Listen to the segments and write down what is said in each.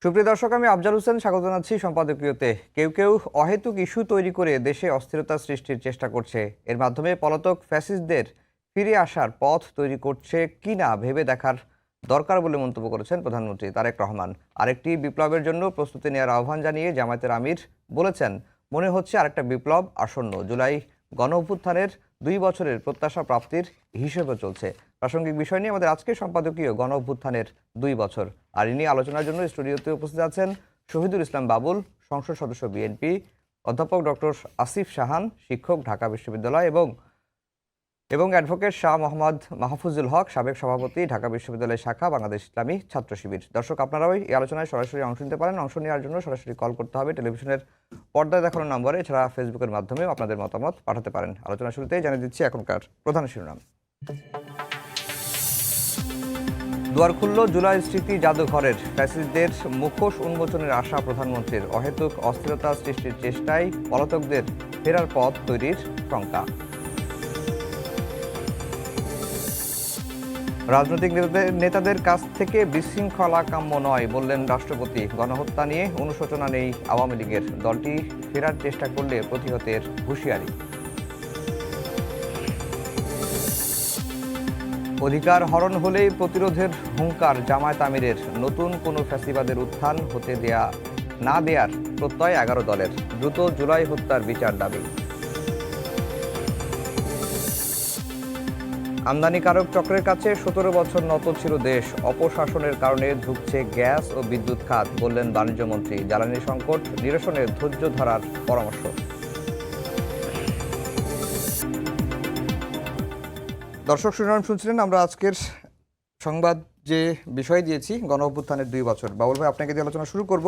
সুপ্রিয় দর্শক, আমি আফজাল হোসেন স্বাগত জানাচ্ছি সম্পাদকীয়তে। কেউ কেউ অহেতুক ইস্যু তৈরি করে দেশে অস্থিরতা সৃষ্টির চেষ্টা করছে। এর মাধ্যমে পলাতক ফ্যাসিস্টদের ফিরে আসার পথ তৈরি করছে কিনা ভেবে দেখার দরকার বলে মন্তব্য করেছেন প্রধানমন্ত্রী তারেক রহমান। আরেকটি বিপ্লবের জন্য প্রস্তুতি নেওয়ার আহ্বান জানিয়ে জামায়াতের আমির বলেছেন, মনে হচ্ছে আরেকটা বিপ্লব আসন্ন। জুলাই গণ অভ্যুত্থানের 2 বছরের প্রত্যাশা প্রাপ্তির হিসেবে চলছে। প্রাসঙ্গিক বিষয় নিয়ে আমাদের আজকের সম্পাদকীয় গণ অভ্যুত্থানের 2 বছর। আর ইনি আলোচনার জন্য স্টুডিওতে উপস্থিত আছেন শহীদুল ইসলাম বাবুল, সংসদ সদস্য বিএনপি, অধ্যাপক ডক্টর আসিফ শাহান, শিক্ষক, ঢাকা বিশ্ববিদ্যালয়, এবং অ্যাডভোকেট শাহ মোহাম্মদ মাহফুজুল হক, সাবেক সভাপতি, ঢাকা বিশ্ববিদ্যালয় শাখা, বাংলাদেশ ইসলামী ছাত্র শিবির। দর্শক, আপনারাও এই আলোচনায় সরাসরি অংশ নিতে পারেন। অংশ নেওয়ার জন্য সরাসরি কল করতে হবে টেলিভিশনের পর্দায় দেখানো নম্বরে, এছাড়া ফেসবুকের মাধ্যমেও আপনাদের মতামত পাঠাতে পারেন। আলোচনা শুরুতেই জানিয়ে দিচ্ছি এখনকার প্রধান শিরোনাম। দুয়ার খুলল জুলাই স্মৃতি জাদুঘরের। ফ্যাসিস্টদের মুখোশ উন্মোচনের আশা প্রধানমন্ত্রীর। অহেতুক অস্থিরতা সৃষ্টির চেষ্টায় পলাতকদের ফেরার পথ তৈরির শঙ্কা। রাজনৈতিক নেতাদের কাছ থেকে বিশৃঙ্খলা কাম্য নয় বললেন রাষ্ট্রপতি। গণহত্যা নিয়ে অনুশোচনা নেই আওয়ামী লীগের। দলটি ফেরার চেষ্টা করলে প্রতিহতের হুঁশিয়ারি। অধিকার হরণ হলেই প্রতিরোধের হুঙ্কার জামায়াত আমিরের। নতুন কোনো ফ্যাসিবাদের উত্থান হতে না দেয়ার প্রত্যয় 11 দলের। দ্রুত জুলাই হত্যার বিচার দাবি। আমদানিকারক চক্রের কাছে 17 বছর নত ছিল দেশ। অপশাসনের কারণে ঝুঁকছে গ্যাস ও বিদ্যুৎ খাত বললেন বাণিজ্যমন্ত্রী। জ্বালানি সংকট নিরসনে ধৈর্য ধরার পরামর্শ। দর্শক, শিরোনাম শুনছিলেন। আমরা আজকের সংবাদ যে বিষয় দিয়েছি গণ অভ্যুত্থানের 2 বছর। বাবুল ভাই, আপনাকে দিয়ে আলোচনা শুরু করব।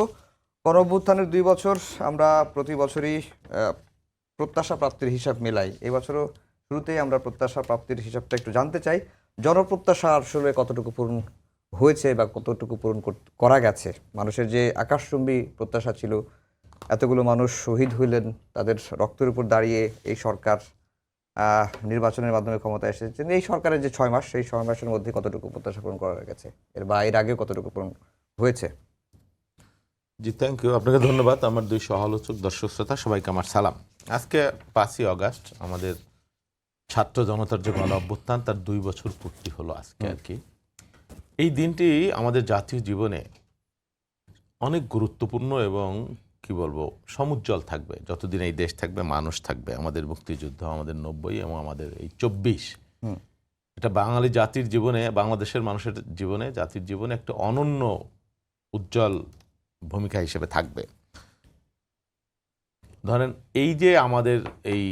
গণ অভ্যুত্থানের 2 বছর আমরা প্রতি বছরই প্রত্যাশা প্রাপ্তির হিসাব মেলাই। এই বছরও শুরুতেই আমরা প্রত্যাশা প্রাপ্তির হিসাবটা একটু জানতে চাই। জনপ্রত্যাশা আসলে কতটুকু পূরণ হয়েছে বা কতটুকু পূরণ করা গেছে? মানুষের যে আকাশচুম্বী প্রত্যাশা ছিল, এতগুলো মানুষ শহীদ হইলেন, তাদের রক্তের উপর দাঁড়িয়ে এই সরকার নির্বাচনের মাধ্যমে ক্ষমতায় এসেছেন। এই সরকারের যে 6 মাস, সেই 6 মাসের মধ্যে কতটুকু প্রত্যাশা পূরণ করা গেছে, এর আগে কতটুকু পূরণ হয়েছে? জি, থ্যাংক ইউ। আপনাকে ধন্যবাদ। আমার 2 সহ-আলোচক, দর্শক শ্রোতা, সবাইকে আমার সালাম। আজকে 5ই আগস্ট আমাদের ছাত্র জনতার যে গণ অভ্যুত্থান, তার 2 বছর পূর্তি হলো আজকে আর কি। এই দিনটি আমাদের জাতীয় জীবনে অনেক গুরুত্বপূর্ণ এবং কি বলবো, সমুজ্জ্বল থাকবে যতদিন এই দেশ থাকবে, মানুষ থাকবে। আমাদের মুক্তিযুদ্ধ, আমাদের 90 এবং আমাদের এই 24, এটা বাঙালি জাতির জীবনে, বাংলাদেশের মানুষের জীবনে, জাতির জীবনে একটা অনন্য উজ্জ্বল ভূমিকা হিসেবে থাকবে। ধরেন, এই যে আমাদের এই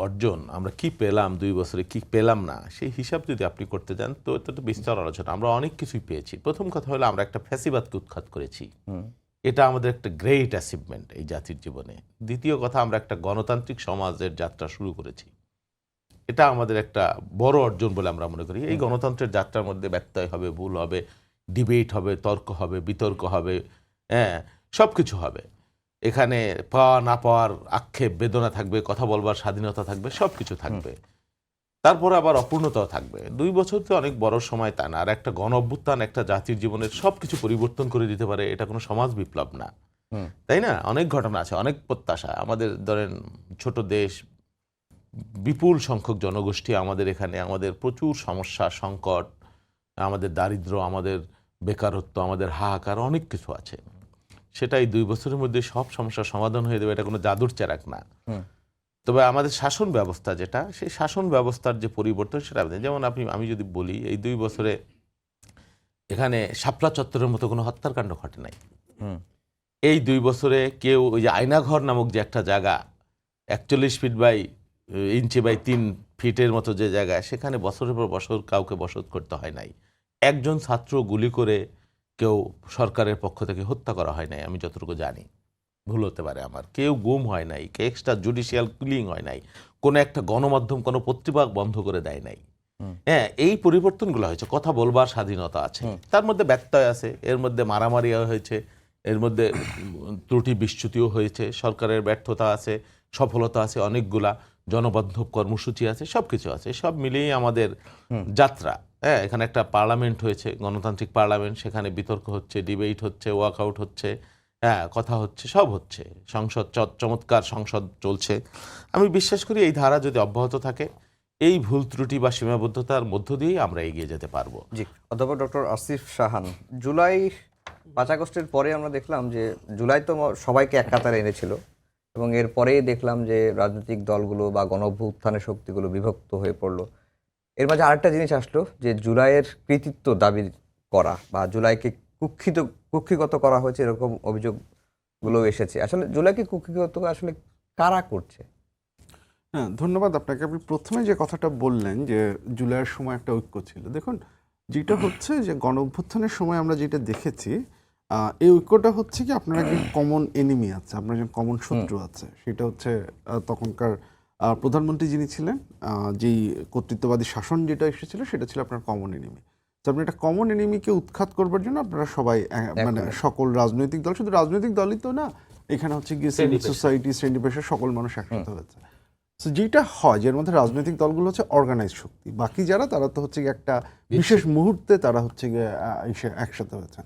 অর্জন, আমরা কি পেলাম 2 বছরে, কি পেলাম না, সেই হিসাব যদি আপনি করতে যান তো এটা তো বিস্তর আলোচনা। আমরা অনেক কিছুই পেয়েছি। প্রথম কথা হলো, আমরা একটা ফ্যাসিবাদকে উৎখাত করেছি। এটা আমাদের একটা গ্রেট অ্যাচিভমেন্ট এই জাতির জীবনে। দ্বিতীয় কথা, আমরা একটা গণতান্ত্রিক সমাজের যাত্রা শুরু করেছি। এটা আমাদের একটা বড় অর্জন বলে আমরা মনে করি। এই গণতন্ত্রের যাত্রার মধ্যে ব্যত্যয় হবে, ভুল হবে, ডিবেট হবে, তর্ক হবে, বিতর্ক হবে, হ্যাঁ, সব কিছু হবে। এখানে পাওয়া না পাওয়ার আক্ষেপ বেদনা থাকবে, কথা বলবার স্বাধীনতা থাকবে, সব কিছু থাকবে। তারপরে আবার অপূর্ণতাও থাকবে। 2 বছর তো অনেক বড় সময়, তা না। আর একটা গণ অভ্যুত্থান একটা জাতির জীবনের সব কিছু পরিবর্তন করে দিতে পারে। এটা কোনো সমাজ বিপ্লব না, তাই না? অনেক ঘটনা আছে, অনেক প্রত্যাশা। আমাদের ধরেন ছোট দেশ, বিপুল সংখ্যক জনগোষ্ঠী আমাদের এখানে, আমাদের প্রচুর সমস্যা, সংকট, আমাদের দারিদ্র্য, আমাদের বেকারত্ব, আমাদের হাহাকার, অনেক কিছু আছে। সেটাই 2 বছরের মধ্যে সব সমস্যার সমাধান হয়ে দেবে, এটা কোনো জাদুর চেরাক না। তবে আমাদের শাসন ব্যবস্থা যেটা, সেই শাসন ব্যবস্থার যে পরিবর্তন, সেটা যেমন আমি যদি বলি, এই 2 বছরে এখানে শাপলা চত্বরের মতো কোনো হত্যাকাণ্ড ঘটে নাই। এই 2 বছরে কেউ ওই যে আয়নাঘর নামক যে একটা জায়গা, 41 ফিট বাই ইঞ্চি বাই 3 ফিটের মতো যে জায়গায়, সেখানে বছরের পর বছর কাউকে বসত করতে হয় নাই। একজন ছাত্র গুলি করে কেউ সরকারের পক্ষ থেকে হত্যা করা হয় নাই, আমি যতটুকু জানি। ভুল হতে পারে আমার। কেউ গুম হয় নাই, এক্সট্রা জুডিশিয়াল কিলিং হয় নাই, কোনো একটা গণমাধ্যম কোনো পত্রিকা বন্ধ করে দেয় নাই। হ্যাঁ, এই পরিবর্তনগুলো হয়েছে। কথা বলবার স্বাধীনতা আছে, তার মধ্যে ব্যত্যয় আছে, এর মধ্যে মারামারি হয়েছে, এর মধ্যে ত্রুটি বিচ্যুতিও হয়েছে, সরকারের ব্যর্থতা আছে, সফলতা আছে অনেকগুলা। জনবান্ধব কর্মসূচি আছে, সব কিছু আছে, সব মিলিয়ে আমাদের যাত্রা। হ্যাঁ, এখানে একটা পার্লামেন্ট হয়েছে, গণতান্ত্রিক পার্লামেন্ট, সেখানে বিতর্ক হচ্ছে, ডিবেট হচ্ছে, ওয়াকআউট হচ্ছে, হ্যাঁ, কথা হচ্ছে, সব হচ্ছে, সংসদ চমৎকার সংসদ চলছে। আমি বিশ্বাস করি এই ধারা যদি অব্যাহত থাকে, এই ভুল ত্রুটি বা সীমাবদ্ধতার মধ্য দিয়েই আমরা এগিয়ে যেতে পারবো। জি, অধ্যাপক ডক্টর আসিফ সাহান, 5 আগস্টের পরে আমরা দেখলাম যে জুলাই তো সবাইকে এক কাতারে এনেছিল, এবং এরপরেই দেখলাম যে রাজনৈতিক দলগুলো বা গণ অভ্যুত্থানের শক্তিগুলো বিভক্ত হয়ে পড়লো। এর মাঝে আরেকটা জিনিস আসলো যে জুলাইয়ের কৃতিত্ব দাবি করা বা জুলাইকে কুক্ষিগত করা হয়েছে, এরকম অভিযোগগুলো এসেছে। আসলে জুলাইকে কুক্ষিগত আসলে কারা করছে? হ্যাঁ, ধন্যবাদ আপনাকে। আপনি প্রথমে যে কথাটা বললেন যে জুলাইয়ের সময় একটা ঐক্য ছিল, দেখুন যেটা হচ্ছে যে গণ অভ্যুত্থানের সময় আমরা যেটা দেখেছি, এই ঐক্যটা হচ্ছে কি আপনার একজন কমন এনিমি আছে, আপনার একজন কমন শত্রু আছে। সেটা হচ্ছে তখনকার প্রধানমন্ত্রী যিনি ছিলেন, যেই কর্তৃত্ববাদী শাসন যেটা এসেছিল, সেটা ছিল আপনার কমন এনিমি। তো আপনি একটা কমন এনিমিকে উৎখাত করবার জন্য আপনারা সবাই মানে সকল রাজনৈতিক দল, শুধু রাজনৈতিক দলই তো না, এখানে হচ্ছে গিয়ে সিভিল সোসাইটি, শ্রেণী পেশার সকল মানুষ একসাথে হয়েছে। তো যেটা হয়, যের মধ্যে রাজনৈতিক দলগুলো হচ্ছে অর্গানাইজ শক্তি, বাকি যারা তারা তো হচ্ছে গিয়ে একটা বিশেষ মুহূর্তে তারা হচ্ছে গিয়ে একসাথে হয়েছেন।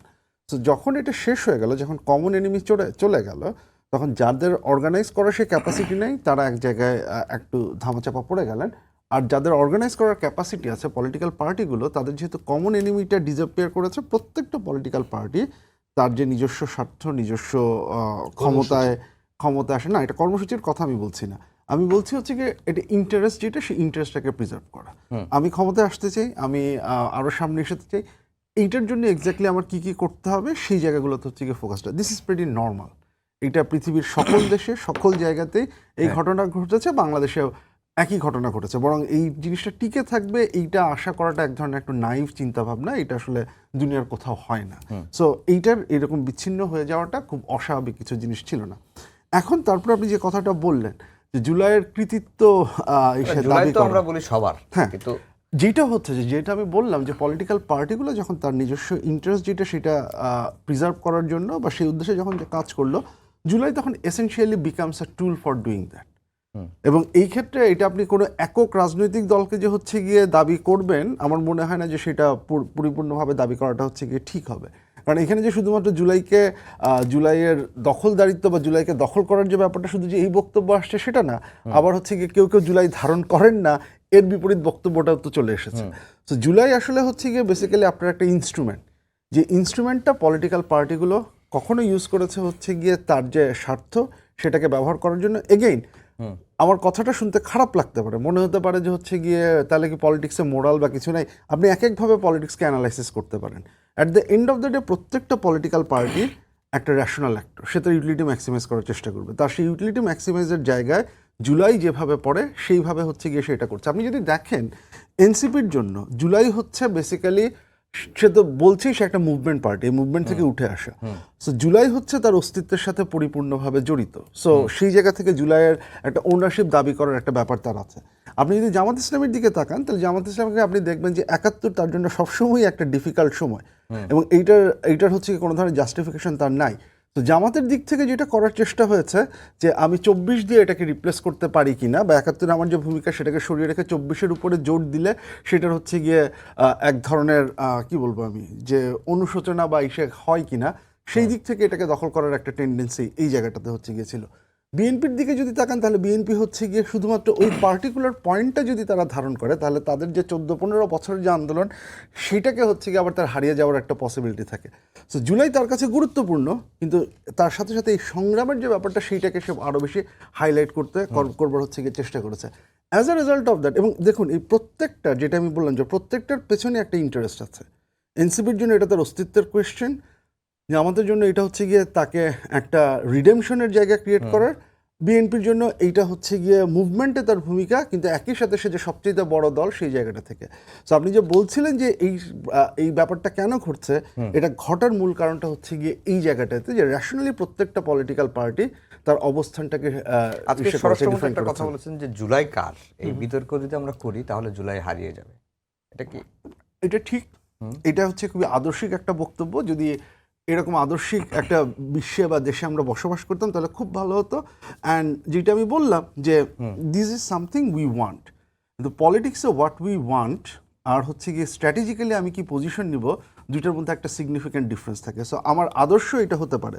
তো যখন এটা শেষ হয়ে গেল, যখন কমন এনিমি চলে গেল, তখন যাদের অর্গানাইজ করার সে ক্যাপাসিটি নেই, তারা এক জায়গায় একটু ধামাচাপা পড়ে গেলেন। আর যাদের অর্গানাইজ করার ক্যাপাসিটি আছে, পলিটিক্যাল পার্টিগুলো, তাদের যেহেতু কমন এনিমিটা ডিসঅ্যাপিয়ার করেছে, প্রত্যেকটা পলিটিক্যাল পার্টি তার যে নিজস্ব স্বার্থ, নিজস্ব ক্ষমতা আসে না, এটা কর্মসূচির কথা আমি বলছি না, আমি বলছি হচ্ছে কি এটা ইন্টারেস্ট, যেটা সেই ইন্টারেস্টটাকে প্রিজার্ভ করা। আমি ক্ষমতায় আসতে চাই, আমি আরো সামনে এসে চাই, এইটার জন্য এক্স্যাক্টলি আমার কি কি করতে হবে সেই জায়গাগুলোতে হচ্ছে গিয়ে ফোকাসটা। দিস ইজ প্রিটি নর্মাল, এটা পৃথিবীর সকল দেশে সকল জায়গাতেই এই ঘটনা ঘটেছে, বাংলাদেশেও একই ঘটনা ঘটেছে। বরং এই জিনিসটা টিকে থাকবে এইটা আশা করাটা এক ধরনের একটা নাইভ চিন্তা ভাবনা, এটা আসলে দুনিয়ার কোথাও হয় না। সো এইটার এরকম বিচ্ছিন্ন হয়ে যাওয়াটা খুব অস্বাভাবিক কিছু জিনিস ছিল না। এখন তারপর আপনি যে কথাটা বললেন যে জুলাইয়ের কৃতিত্ব দাবি করা, আমরা বলি সবার, হ্যাঁ, কিন্তু যেটা হচ্ছে যেটা আমি বললাম যে পলিটিক্যাল পার্টিগুলো যখন তার নিজস্ব ইন্টারেস্ট যেটা সেটা প্রিজার্ভ করার জন্য বা সেই উদ্দেশ্যে যখন কাজ করলো, জুলাই তখন essentially becomes a tool for doing that. এবং এই ক্ষেত্রে এটা আপনি কোনো একক রাজনৈতিক দলকে যে হচ্ছে গিয়ে দাবি করবেন, আমার মনে হয় না যে সেটা পরিপূর্ণভাবে দাবি করাটা হচ্ছে গিয়ে ঠিক হবে। কারণ এখানে যে শুধুমাত্র জুলাইয়ের দখলদারিত্ব বা জুলাইকে দখল করার যে ব্যাপারটা শুধু যে এই বক্তব্য আসছে সেটা না, আবার হচ্ছে গিয়ে কেউ কেউ জুলাই ধারণ করেন না, এর বিপরীত বক্তব্যটাও তো চলে এসেছে। তো জুলাই আসলে হচ্ছে গিয়ে বেসিক্যালি আপনার একটা ইনস্ট্রুমেন্ট, যে ইনস্ট্রুমেন্টটা পলিটিক্যাল পার্টিগুলো কখনো ইউজ করেছে হচ্ছে গিয়ে তার যে স্বার্থ সেটাকে ব্যবহার করার জন্য। এগেইন আমার কথাটা শুনতে খারাপ লাগতে পারে, মনে হতে পারে যে হচ্ছে গিয়ে তাহলে কি পলিটিক্সে মোরাল বা কিছু নাই, আপনি এক একভাবে পলিটিক্সকে অ্যানালাইসিস করতে পারেন। At the end of the day প্রত্যেকটা পলিটিক্যাল পার্টি একটা রেশনাল অ্যাক্টর, সে তার ইউটিলিটি ম্যাক্সিমাইজ করার চেষ্টা করবে, তার সেই ইউটিলিটি ম্যাক্সিমাইজের জায়গায় জুলাই যেভাবে পড়ে সেইভাবে হচ্ছে গিয়ে সেটা করছে। আপনি যদি দেখেন এনসিপির জন্য জুলাই হচ্ছে বেসিক্যালি, সে তো বলছেই সে একটা মুভমেন্ট পার্টি, এই মুভমেন্ট থেকে উঠে আসা। সো জুলাই হচ্ছে তার অস্তিত্বের সাথে পরিপূর্ণভাবে জড়িত। সো সেই জায়গা থেকে জুলাইয়ের একটা ওনারশিপ দাবি করার একটা ব্যাপার তার আছে। আপনি যদি জামাত ইসলামের দিকে তাকান, তাহলে জামাত ইসলামকে আপনি দেখবেন যে 71 তার জন্য সবসময় একটা ডিফিকাল্ট সময়, এবং এইটার হচ্ছে কোনো ধরনের জাস্টিফিকেশন তার নাই। তো জামাতের দিক থেকে যেটা করার চেষ্টা হয়েছে যে আমি 24 দিয়ে এটাকে রিপ্লেস করতে পারি কিনা, বা 71 আমার যে ভূমিকা সেটাকে সরিয়ে রেখে 24-এর উপরে জোর দিলে সেটার হচ্ছে গিয়ে এক ধরনের কি বলবো আমি, যে অনুশোচনা বা ইসে হয় কিনা, সেই দিক থেকে এটাকে দখল করার একটা টেন্ডেন্সি এই জায়গাটাতে হচ্ছে গিয়েছিল। বিএনপির দিকে যদি তাকান, তাহলে বিএনপি হচ্ছে গিয়ে শুধুমাত্র ওই পার্টিকুলার পয়েন্টটা যদি তারা ধারণ করে, তাহলে তাদের যে 14-15 বছরের যে আন্দোলন সেটাকে হচ্ছে গিয়ে আবার তার হারিয়ে যাওয়ার একটা পসিবিলিটি থাকে। সো জুলাই তার কাছে গুরুত্বপূর্ণ, কিন্তু তার সাথে সাথে এই সংগ্রামের যে ব্যাপারটা সেইটাকে সে আরও বেশি হাইলাইট করবার হচ্ছে গিয়ে চেষ্টা করেছে as a result of that. এবং দেখুন এই প্রত্যেকটা, যেটা আমি বললাম যে প্রত্যেকটার পেছনে একটা ইন্টারেস্ট আছে। এনসিপির জন্য এটা তার অস্তিত্বের কোয়েশ্চেন, যে আমাদের জন্য এটা হচ্ছে গিয়ে তাকে একটা রিডেমশনের জায়গা ক্রিয়েট করার, বিএনপির জন্য এইটা হচ্ছে গিয়ে মুভমেন্টে তার ভূমিকা, কিন্তু একই সাথে সে যে সবচেয়ে বড় দল সেই জায়গাটা থেকে। সো আপনি যে বলছিলেন যে এই ব্যাপারটা কেন ঘটছে, এটা ঘটার মূল কারণটা হচ্ছে গিয়ে এই জায়গাটাতে যে ন্যাশনালি প্রত্যেকটা পলিটিক্যাল পার্টি তার অবস্থানটাকে আজকে স্বরাষ্ট্রমন্ত্রী একটা কথা বলেছেন যে জুলাই কার, এই বিতর্ক যদি আমরা করি তাহলে জুলাই হারিয়ে যাবে। এটা কি? এটা ঠিক, এটা হচ্ছে খুবই আদর্শিক একটা বক্তব্য। যদি এরকম আদর্শিক একটা বিশ্বে বা দেশে আমরা বসবাস করতাম তাহলে খুব ভালো হতো। অ্যান্ড যেটা আমি বললাম যে this is something we want, কিন্তু পলিটিক্সে হোয়াট উই ওয়ান্ট আর হচ্ছে গিয়ে স্ট্র্যাটেজিক্যালি আমি কি পজিশন নিব, দুইটার মধ্যে একটা সিগনিফিক্যান্ট ডিফারেন্স থাকে। সো আমার আদর্শ এটা হতে পারে,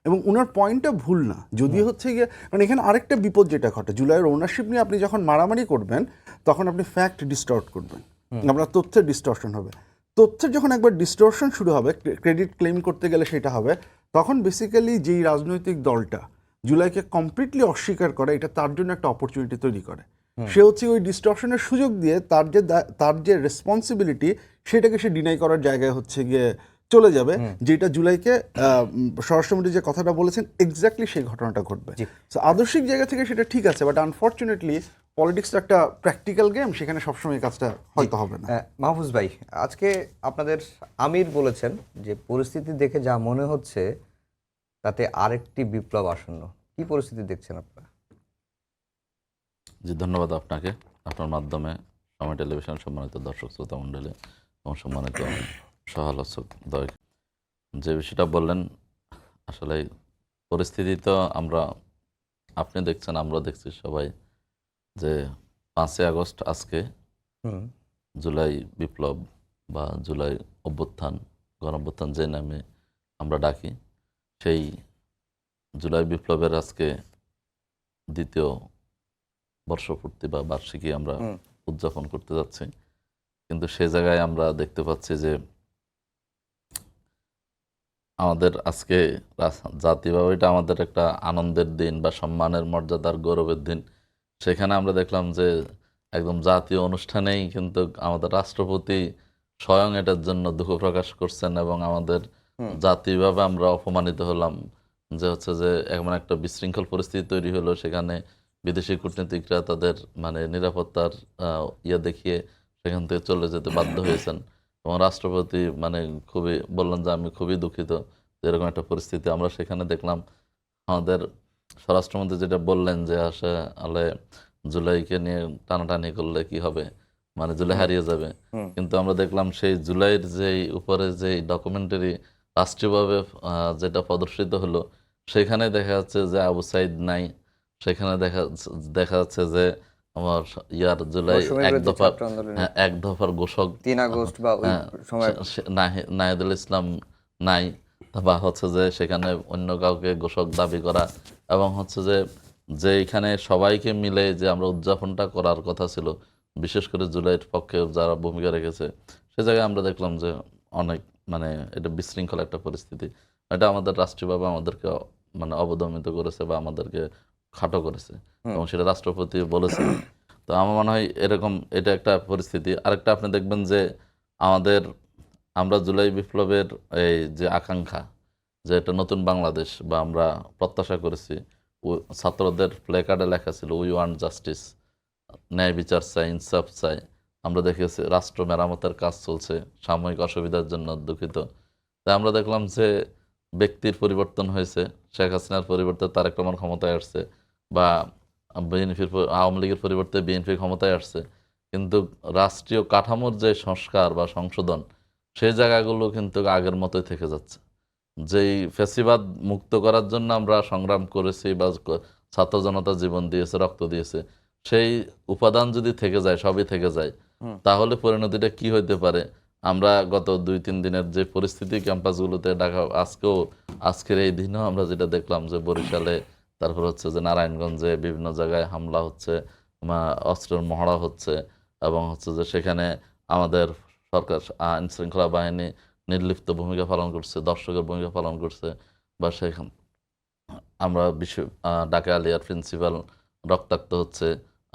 এবং ওনার পয়েন্টটা ভুল না। যদি হচ্ছে গিয়ে, কারণ এখানে আরেকটা বিপদ যেটা ঘটে, জুলাইয়ের ওনারশিপ নিয়ে আপনি যখন মারামারি করবেন তখন আপনি ফ্যাক্ট ডিস্টর্ট করবেন, আপনার তথ্যের ডিস্টর্শন হবে। তথ্যের যখন একবার ডিস্টর্শন শুরু হবে, ক্রেডিট ক্লেম করতে গেলে সেটা হবে, তখন বেসিক্যালি যেই রাজনৈতিক দলটা জুলাইকে কমপ্লিটলি অস্বীকার করে, এটা তার জন্য একটা অপরচুনিটি তৈরি করে। সে হচ্ছে ওই ডিস্টর্শনের সুযোগ দিয়ে তার যে রেসপন্সিবিলিটি সেটাকে সে ডিনাই করার জায়গায় হচ্ছে গিয়ে চলে যাবে, যেটা জুলাইকে স্বরাষ্ট্রমন্ত্রী যে কথাটা বলেছেন এক্স্যাক্টলি সেই ঘটনাটা ঘটবে। সো আদর্শিক জায়গা থেকে সেটা ঠিক আছে, বাট আনফর্চুনেটলি পলিটিক্স একটা প্র্যাকটিক্যাল গেম, সেখানে সবসময় এই কাজটা হয়তো হবে না। মাহফুজ ভাই, আজকে আপনাদের আমির বলেছেন যে পরিস্থিতি দেখে যা মনে হচ্ছে তাতে আরেকটি বিপ্লব আসন্ন। কি পরিস্থিতি দেখছেন আপনারা? জি, ধন্যবাদ আপনাকে। আপনার মাধ্যমে সময় টেলিভিশন সম্মানিত দর্শক শ্রোতা মণ্ডলী এবং সম্মানিত সহালোচক দয়, যে বিষয়টা বললেন, আসলে পরিস্থিতি তো আপনি দেখছেন, আমরা দেখছি সবাই, যে 5ই আগস্ট আজকে জুলাই বিপ্লব বা জুলাই অভ্যুত্থান, গণঅভ্যুত্থান যে নামে আমরা ডাকি, সেই জুলাই বিপ্লবের আজকে দ্বিতীয় বর্ষপূর্তি বা বার্ষিকী আমরা উদযাপন করতে যাচ্ছি। কিন্তু সে জায়গায় আমরা দেখতে পাচ্ছি যে আমাদের আজকে জাতীয়ভাবে এটা আমাদের একটা আনন্দের দিন বা সম্মানের, মর্যাদার, গৌরবের দিন। সেখানে আমরা দেখলাম যে একদম জাতীয় অনুষ্ঠানেই কিন্তু আমাদের রাষ্ট্রপতি স্বয়ং এটার জন্য দুঃখ প্রকাশ করছেন, এবং আমাদের জাতীয়ভাবে আমরা অপমানিত হলাম। যে হচ্ছে যে এমন একটা বিশৃঙ্খল পরিস্থিতি তৈরি হলো, সেখানে বিদেশি কূটনীতিকরা তাদের মানে নিরাপত্তার ইয়ে দেখিয়ে সেখান থেকে চলে যেতে বাধ্য হয়েছেন, এবং রাষ্ট্রপতি মানে খুবই বললেন যে আমি খুবই দুঃখিত এরকম একটা পরিস্থিতি। আমরা সেখানে দেখলাম আমাদের স্বরাষ্ট্রমন্ত্রী যেটা বললেন যে আসলে জুলাইকে নিয়ে টানাটানি করলে কি হবে, মানে জুলাই হারিয়ে যাবে। কিন্তু আমরা দেখলাম সেই জুলাইয়ের যেই উপরে যেই ডকুমেন্টারি রাষ্ট্রীয়ভাবে যেটা প্রদর্শিত হলো, সেখানে দেখা যাচ্ছে যে আবু সাইদ নাই, সেখানে দেখা যাচ্ছে যে আমার জুলাই এক দফার ঘোষক 3 আগস্ট বা ওই সময় নাহিদুল ইসলাম নাই, বা হচ্ছে যে সেখানে অন্য কাউকে ঘোষক দাবি করা, এবং হচ্ছে যে এখানে সবাইকে মিলে যে আমরা উদযাপনটা করার কথা ছিল, বিশেষ করে জুলাইয়ের পক্ষে যারা ভূমিকা রেখেছে, সে জায়গায় আমরা দেখলাম যে অনেক মানে এটা বিশৃঙ্খল একটা পরিস্থিতি। এটা আমাদের রাষ্ট্রীয়ভাবে আমাদেরকে মানে অবদমিত করেছে বা আমাদেরকে খাটো করেছে, এবং সেটা রাষ্ট্রপতি বলেছেন। তো আমার মনে হয় এরকম এটা একটা পরিস্থিতি। আরেকটা আপনি দেখবেন যে আমরা জুলাই বিপ্লবের এই যে আকাঙ্ক্ষা, যে একটা নতুন বাংলাদেশ বা আমরা প্রত্যাশা করেছি, ছাত্রদের প্লেকার্ডে লেখা ছিল উই ওয়ান্ট জাস্টিস, ন্যায় বিচার চাই, ইনসাফ চাই। আমরা দেখেছি রাষ্ট্র মেরামতের কাজ চলছে, সাময়িক অসুবিধার জন্য দুঃখিত। তাই আমরা দেখলাম যে ব্যক্তির পরিবর্তন হয়েছে, শেখ হাসিনার পরিবর্তে তারেক রহমান ক্ষমতায় আসছে, বা আওয়ামী লীগের পরিবর্তে বিএনপি ক্ষমতায় আসছে, কিন্তু রাষ্ট্রীয় কাঠামোর যে সংস্কার বা সংশোধন, সেই জায়গাগুলো কিন্তু আগের মতোই থেকে যাচ্ছে। যেই ফ্যাসিবাদ মুক্ত করার জন্য আমরা সংগ্রাম করেছি বা ছাত্র জনতা জীবন দিয়েছে, রক্ত দিয়েছে, সেই উপাদান যদি থেকে যায়, সবই থেকে যায়, তাহলে পরিণতিটা কি হইতে পারে? আমরা গত 2-3 দিনের যে পরিস্থিতি ক্যাম্পাসগুলোতে ঢাকা, আজকের এই দিনও আমরা যেটা দেখলাম যে বরিশালে, তারপর হচ্ছে যে নারায়ণগঞ্জে বিভিন্ন জায়গায় হামলা হচ্ছে, অস্ত্রের মহড়া হচ্ছে, এবং হচ্ছে যে সেখানে আমাদের সরকার আইন শৃঙ্খলা বাহিনী নির্লিপ্ত ভূমিকা পালন করছে, দর্শকের ভূমিকা পালন করছে, বা সেখান আমরা ঢাকা আলিয়ার প্রিন্সিপাল রক্তাক্ত হচ্ছে,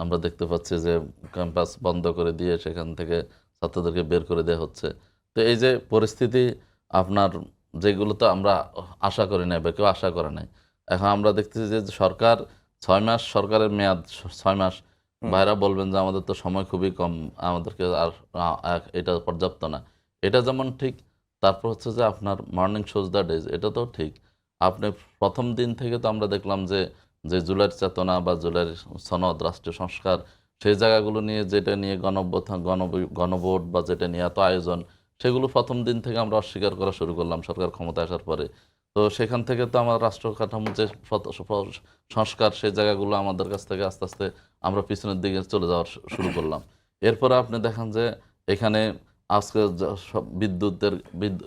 আমরা দেখতে পাচ্ছি যে ক্যাম্পাস বন্ধ করে দিয়ে সেখান থেকে ছাত্রদেরকে বের করে দেওয়া হচ্ছে। তো এই যে পরিস্থিতি আপনার, যেগুলো তো আমরা আশা করি নাই বা কেউ আশা করে নাই, এখন আমরা দেখতেছি যে সরকার 6 মাস, সরকারের মেয়াদ 6 মাস। ভাইরা বলবেন যে আমাদের তো সময় খুবই কম, আমাদেরকে আর এটা পর্যাপ্ত না। এটা যেমন ঠিক, তারপর হচ্ছে যে আপনার মর্নিং শোজ দ্য ডেজ, এটা তো ঠিক। আপনি প্রথম দিন থেকে তো আমরা দেখলাম যে জুলাইয়ের চেতনা বা জুলাইয়ের সনদ, রাষ্ট্রীয় সংস্কার, সেই জায়গাগুলো নিয়ে, যেটা নিয়ে গণভোট বা যেটা নিয়ে এত আয়োজন, সেগুলো প্রথম দিন থেকে আমরা অস্বীকার করা শুরু করলাম সরকার ক্ষমতায় আসার পরে। তো সেখান থেকে তো আমার রাষ্ট্র কাঠামো যে সংস্কার, সেই জায়গাগুলো আমাদের কাছ থেকে আস্তে আস্তে আমরা পিছনের দিকে চলে যাওয়া শুরু করলাম। এরপরে আপনি দেখেন যে এখানে আজকে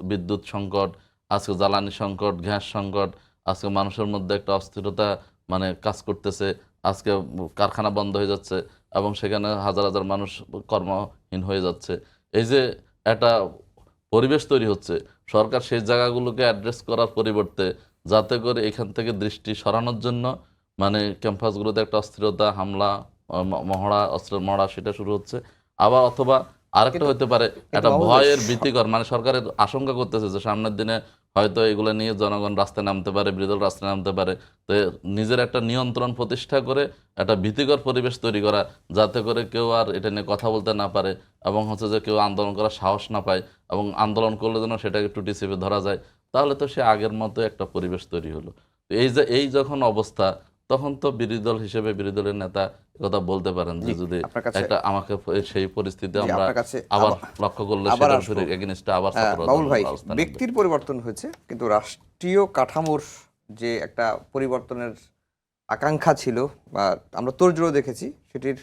বিদ্যুৎ সংকট, আজকে জ্বালানি সংকট, গ্যাস সংকট, আজকে মানুষের মধ্যে একটা অস্থিরতা মানে কাজ করতেছে। আজকে কারখানা বন্ধ হয়ে যাচ্ছে এবং সেখানে হাজার হাজার মানুষ কর্মহীন হয়ে যাচ্ছে। এই যে একটা পরিবেশ তৈরি হচ্ছে, সরকার সেই জায়গাগুলোকে অ্যাড্রেস করার পরিবর্তে যাতে করে এখান থেকে দৃষ্টি সরানোর জন্য মানে ক্যাম্পাসগুলোতে একটা অস্থিরতা, হামলা, মহড়া সেটা শুরু হচ্ছে। আবার অথবা আরেকটা হতে পারে একটা ভয়ের ভীতিকর, মানে সরকারের আশঙ্কা করতেছে যে সামনের দিনে হয়তো এগুলো নিয়ে জনগণ রাস্তায় নামতে পারে, বিরোধী দল রাস্তায় নামতে পারে। তো নিজের একটা নিয়ন্ত্রণ প্রতিষ্ঠা করে একটা ভীতিকর পরিবেশ তৈরি করা, যাতে করে কেউ আর এটা নিয়ে কথা বলতে না পারে এবং হচ্ছে যে কেউ আন্দোলন করার সাহস না পায়, এবং আন্দোলন করলে যেন সেটাকে টুটি চেপে ধরা যায়। তাহলে তো সে আগের মতো একটা পরিবেশ তৈরি হলো। তো এই যখন অবস্থা, তখন তো বিরোধী দল হিসেবে বিরোধী দলের নেতা কথা বলতে পারেন যে যদি একটা আমাকে সেই পরিস্থিতি আমরা আবার লক্ষ্য করলে সেটার এগেইনস্টে আবার বাবুল ভাই, ব্যক্তির পরিবর্তন হয়েছে কিন্তু রাষ্ট্রীয় কাঠামোর যে একটা পরিবর্তনের আকাঙ্ক্ষা ছিল বা আমরা তোড়জোড় দেখেছি, সেটির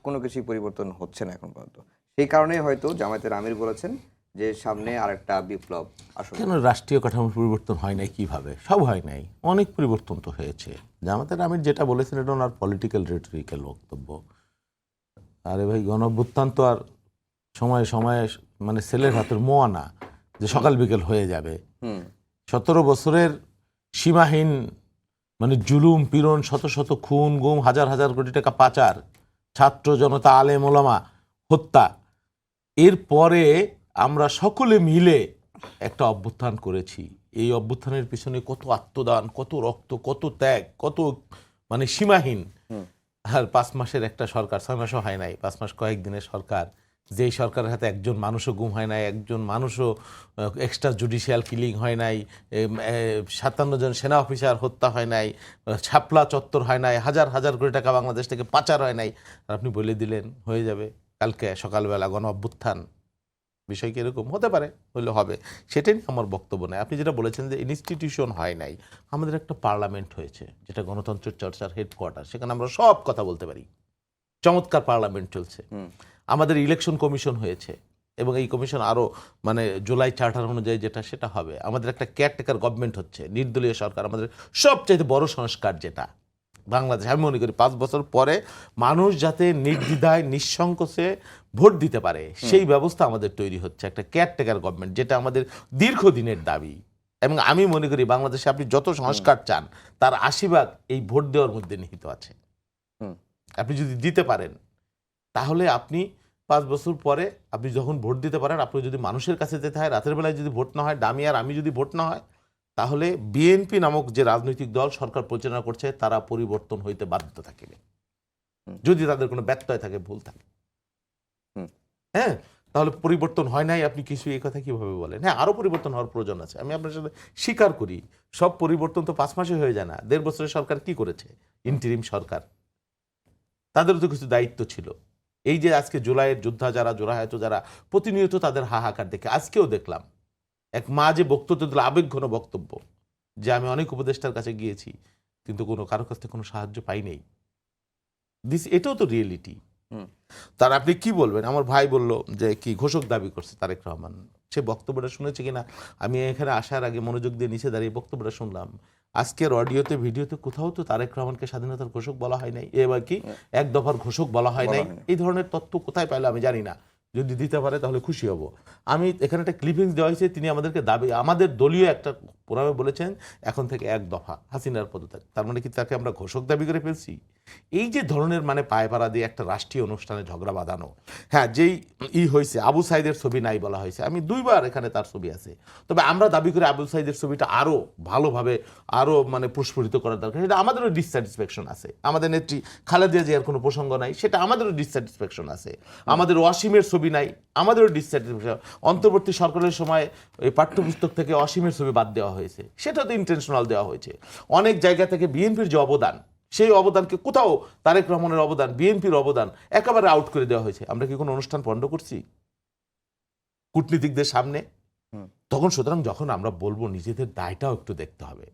কোনো কিছুই পরিবর্তন হচ্ছে না এখন পর্যন্ত। সেই কারণেই হয়তো জামায়াতের আমির বলেছেন যে সামনে আরেকটা বিপ্লব আসলে। কেন রাষ্ট্রীয় কাঠামোর পরিবর্তন হয় নাই? কিভাবে? সব হয় নাই, অনেক পরিবর্তন তো হয়েছে। জামায়াতের আমির যেটা বলেছেন এটা ওনার পলিটিক্যাল রেটরিক্যাল বক্তব্য। আরে ভাই, গণঅভ্যুত্থান তো আর সময়ে সময়ে মানে ছেলের হাতের মোয়া না যে সকাল বিকেল হয়ে যাবে। 17 বছরের সীমাহীন মানে জুলুম, পীড়ন, শত শত খুন, গুম, হাজার হাজার কোটি টাকা পাচার, ছাত্র জনতা, আলেম ওলামা হত্যা, এরপরে আমরা সকলে মিলে একটা অভ্যুত্থান করেছি। এই অভ্যুত্থানের পিছনে কত আত্মদান, কত রক্ত, কত ত্যাগ, কত মানে সীমাহীন। আর 5 মাসের একটা সরকার, 6 মাসও হয় নাই, 5 মাস কয়েকদিনের সরকার, যেই সরকারের হাতে একজন মানুষও গুম হয় নাই, একজন মানুষও এক্সট্রা জুডিশিয়াল কিলিং হয় নাই, 57 জন সেনা অফিসার হত্যা হয় নাই, ছাপলা চত্বর হয় নাই, হাজার হাজার কোটি টাকা বাংলাদেশ থেকে পাচার হয় নাই। আর আপনি বলে দিলেন হয়ে যাবে কালকে সকালবেলা গণ অভ্যুত্থান। বিষয় কি এরকম হতে পারে? হলে হবে, সেটাই আমার বক্তব্য নয়। আপনি যেটা বলেছেন যে ইনস্টিটিউশন হয় নাই, আমাদের একটা পার্লামেন্ট হয়েছে যেটা গণতন্ত্রের চর্চার হেডকোয়ার্টার, সেখানে আমরা সব কথা বলতে পারি। চমৎকার পার্লামেন্ট চলছে। আমাদের ইলেকশন কমিশন হয়েছে এবং এই কমিশন আরও মানে জুলাই চার্টার অনুযায়ী যেটা সেটা হবে। আমাদের একটা কেয়ারটেকার গভর্নমেন্ট হচ্ছে, নির্দলীয় সরকার। আমাদের সবচাইতে বড় সংস্কার যেটা বাংলাদেশ, আমি মনে করি 5 বছর পরে মানুষ যাতে নির্দ্বিধায় নিঃসংকোচে ভোট দিতে পারে সেই ব্যবস্থা আমাদের তৈরি হচ্ছে, একটা কেয়ারটেকার গভর্নমেন্ট, যেটা আমাদের দীর্ঘদিনের দাবি। এবং আমি মনে করি বাংলাদেশে আপনি যত সংস্কার চান তার 80% এই ভোট দেওয়ার মধ্যে নিহিত আছে। আপনি যদি দিতে পারেন তাহলে আপনি 5 বছর পরে আপনি যখন ভোট দিতে পারেন, আপনি যদি মানুষের কাছে যেতে হয়, রাতের বেলায় যদি ভোট না হয়, ডামি আর আমি যদি ভোট না হয়, তাহলে বিএনপি নামক যে রাজনৈতিক দল সরকার পরিচালনা করছে তারা পরিবর্তন হইতে বাধ্য থাকবে যদি তাদের কোনো ব্যত্যয় থাকে, ভুল থাকে। হ্যাঁ, তাহলে পরিবর্তন হয় নাই আপনি কিছু এই কথা কিভাবে বলেন? হ্যাঁ, আরো পরিবর্তন হওয়ার প্রয়োজন আছে, আমি আপনার সাথে স্বীকার করি। সব পরিবর্তন তো 5 মাসে হয়ে যায় না। 1.5 বছরের সরকার কি করেছে? ইন্টারিম সরকার, তাদেরও তো কিছু দায়িত্ব ছিল। এই যে আজকে জুলাইয়ের যোদ্ধা যারা, জোড়াহায়ত যারা, প্রতিনিয়ত তাদের হাহাকার দেখে আজকেও দেখলাম এক মা যে বক্তব্য দিল, আবেগঘন বক্তব্য, যে আমি অনেক উপদেষ্টার কাছে গিয়েছি কিন্তু কোনো কারো কাছ থেকে কোনো সাহায্য পাই নাই। এটাও তো রিয়েলিটি। তার আপনি কি বলবেন? আমার ভাই বলল যে কি ঘোষক দাবি করছে তারেক রহমান, সে বক্তব্যটা শুনেছে কিনা আমি এখানে আসার আগে মনোযোগ দিয়ে নিচে দাঁড়িয়ে বক্তব্যটা শুনলাম। আজকের অডিওতে ভিডিওতে কোথাও তো তারেক রহমানকে স্বাধীনতার ঘোষক বলা হয় নাই, এবার কি এক দফার ঘোষক বলা হয় নাই। এই ধরনের তথ্য কোথায় পাইলো আমি জানি না, যদি দিতে পারে তাহলে খুশি হব। আমি এখানে একটা ক্লিপিংস দেওয়া হয়েছে, তিনি আমাদেরকে দাবি, আমাদের দলীয় একটা প্রোগ্রামে বলেছেন এখন থেকে 1 দফা হাসিনার পদত্যাগ। তার মানে কি তাকে আমরা ঘোষক দাবি করে ফেলছি? এই যে ধরনের মানে পায়পাড়া দিয়ে একটা রাষ্ট্রীয় অনুষ্ঠানে ঝগড়া বাঁধানো। হ্যাঁ, যেই হয়েছে আবু সাইদের ছবি নাই বলা হয়েছে, আমি 2বার এখানে তার ছবি আছে, তবে আমরা দাবি করি আবু সাইদের ছবিটা আরো ভালোভাবে আরো মানে প্রস্ফুটিত করার দরকার। সেটা আমাদেরও ডিসস্যাটিসফ্যাকশন আছে। আমাদের নেত্রী খালেদা জিয়ার কোনো প্রসঙ্গ নাই, সেটা আমাদেরও ডিসস্যাটিসফ্যাকশন আছে। আমাদের অসীমের ছবি নাই, আমাদেরও ডিসস্যাটিসফ্যাকশন। অন্তর্বর্তী সরকারের সময় এই পাঠ্যপুস্তক থেকে অসীমের ছবি বাদ দেওয়া হয়েছে, সেটা তো ইন্টেনশনাল দেওয়া হয়েছে। অনেক জায়গা থেকে বিএনপির যে অবদান, সেই অবদানকে কোথাও তারেক রহমানের অবদান, বিএনপির অবদান একেবারে আউট করে দেওয়া হয়েছে। আমরা কি কোনো অনুষ্ঠান পণ্ড করছি? কূটনীতিকদের সামনে। তখন সুতরাং যখন আমরা বলবো নিজেদের দায়টাও একটু দেখতে হবে,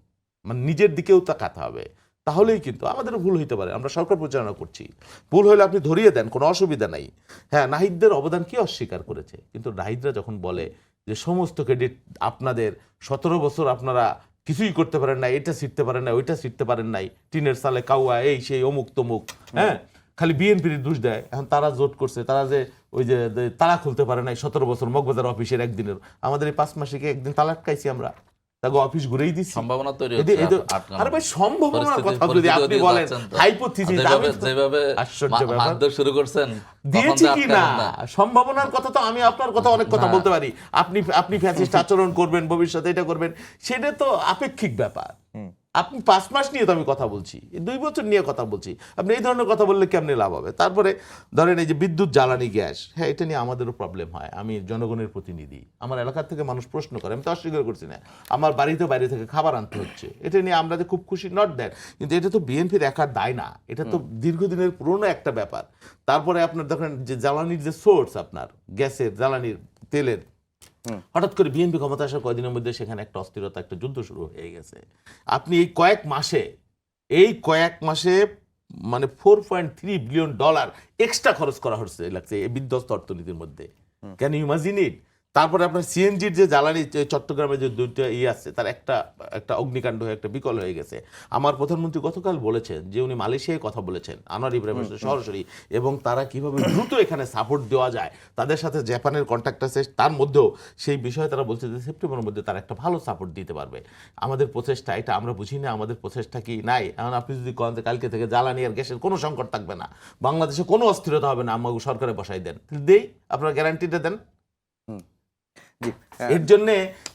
মানে নিজের দিকেও তাকাতে হবে, তাহলেই কিন্তু আমাদেরও ভুল হইতে পারে। আমরা সরকার পরিচালনা করছি, ভুল হলে আপনি ধরিয়ে দেন, কোনো অসুবিধা নাই। হ্যাঁ, নাহিদদের অবদান কি অস্বীকার করেছে, কিন্তু নাহিদরা যখন বলে যে সমস্ত ক্রেডিট আপনাদের, 17 বছর আপনারা কিছুই করতে পারেন না, এটা শিখতে পারেন না, ওইটা শিখতে পারেন নাই, টিনের সালে কাউয়া, এই সেই অমুক তমুক, হ্যাঁ, খালি বিএনপির দোষ দেয়। এখন তারা জোট করছে, তারা যে ওই যে তালা খুলতে পারে নাই 17 বছর মগবাজার অফিসের একদিনের, আমাদের এই 5 মাসে একদিন তালা আটকাইছি আমরা, তাকে অফিস ঘুরেই দিচ্ছি। সম্ভাবনা তৈরি হচ্ছে আটকানোর। আরে ভাই, সম্ভাবনার কথা যদি আপনি বলেন, হাইপোথিসিস, যেভাবে আশ্চর্য ব্যাপার মারধর শুরু করছেন দিয়েছি কি না, সম্ভাবনার কথা তো আমি আপনার কথা অনেক কথা বলতে পারি, আপনি ফ্যাসিস্ট আচরণ করবেন ভবিষ্যতে, এটা করবেন, সেটা তো আপেক্ষিক ব্যাপার। আপনি 5 মাস নিয়ে তো আমি কথা বলছি, 2 বছর নিয়ে কথা বলছি, আপনি এই ধরনের কথা বললে কেমনে লাভ হবে? তারপরে ধরেন এই যে বিদ্যুৎ, জ্বালানি, গ্যাস, হ্যাঁ, এটা নিয়ে আমাদেরও প্রবলেম হয়। আমি জনগণের প্রতিনিধি, আমার এলাকার থেকে মানুষ প্রশ্ন করে, আমি তো অস্বীকার করছি না, আমার বাড়িতে বাইরে থেকে খাবার আনতে হচ্ছে, এটা নিয়ে আমরা যে খুব খুশি, নট দ্যাট, কিন্তু এটা তো বিএনপির একার দায় না, এটা তো দীর্ঘদিনের পুরনো একটা ব্যাপার। তারপরে আপনার দেখেন যে জ্বালানির যে সোর্স, আপনার গ্যাসের, জ্বালানির, তেলের, হঠাৎ করে বিএনপি ক্ষমতা আসার কয়েকদিনের মধ্যে সেখানে একটা অস্থিরতা, একটা যুদ্ধ শুরু হয়ে গেছে। আপনি এই কয়েক মাসে মানে $4.3 বিলিয়ন এক্সট্রা খরচ করা হচ্ছে লাগছে এই বিধ্বস্ত অর্থনীতির মধ্যে। Can you imagine it? তারপরে আপনার সিএনজির যে জ্বালানি, চট্টগ্রামে যে 2টা আছে, তার একটা অগ্নিকাণ্ড হয়ে একটা বিকল হয়ে গেছে। আমার প্রধানমন্ত্রী গতকাল বলেছেন যে উনি মালয়েশিয়ায় কথা বলেছেন আনোয়ার ইব্রাহিমের সাথে সরাসরি, এবং তারা কিভাবে দ্রুত এখানে সাপোর্ট দেওয়া যায়, তাদের সাথে জাপানের কন্ট্যাক্ট আছে, তার মধ্যেও সেই বিষয়ে তারা বলছে যে সেপ্টেম্বরের মধ্যে তারা একটা ভালো সাপোর্ট দিতে পারবে। আমাদের প্রচেষ্টা, এটা আমরা বুঝি না, আমাদের প্রচেষ্টা কি নাই? এখন আপনি যদি কন যে কালকে থেকে জ্বালানি আর গ্যাসের কোনো সংকট থাকবে না, বাংলাদেশে কোনো অস্থিরতা হবে না, আমাকে সরকারে বসাই দেন, দেই, আপনারা গ্যারান্টিটা দেন। এর জন্য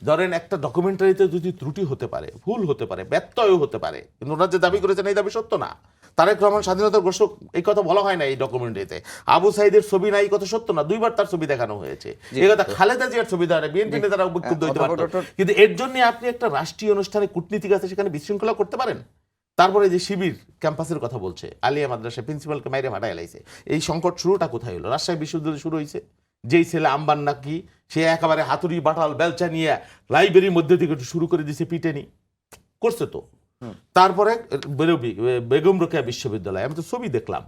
ধরেন একটা ডকুমেন্টারিতে যদি ত্রুটি হতে পারে, ভুল হতে পারে, ব্যত্যয়ও হতে পারে, কিন্তু ওনারা যে দাবি করেছেন এই দাবি সত্য না। তারেক রহমান স্বাধীনতার ঘোষক, এই কথা বলা হয় না এই ডকুমেন্টারিতে। আবু সাইদের ছবি নাই, কথা সত্য না, 2বার তার ছবি দেখানো হয়েছে। এই কথা খালেদা জিয়ার ছবি দেওয়া, বিএনপি নেতারা বিক্ষুব্ধ হতে পারত, কিন্তু এর জন্য আপনি একটা রাষ্ট্রীয় অনুষ্ঠানে কূটনীতিক আছে, সেখানে বিশৃঙ্খলা করতে পারেন। তারপরে যে শিবির ক্যাম্পাসের কথা বলছে, আলিয়া মাদ্রাসা প্রিন্সিপালকে মাইরে ফাটাই লাইছে, এই সংকট শুরুটা কোথায় হলো? রাজশাহী বিশ্ববিদ্যালয় শুরু হয়েছে, যেই ছেলে আম্বান নাকি, সে একেবারে হাতুড়ি বাটাল বেলচা নিয়ে লাইব্রেরির মধ্যে থেকে শুরু করে দিছে পিটেনি, করছে তো। তারপরে বেগম রোকেয়া বিশ্ববিদ্যালয়, আমি তো ছবি দেখলাম,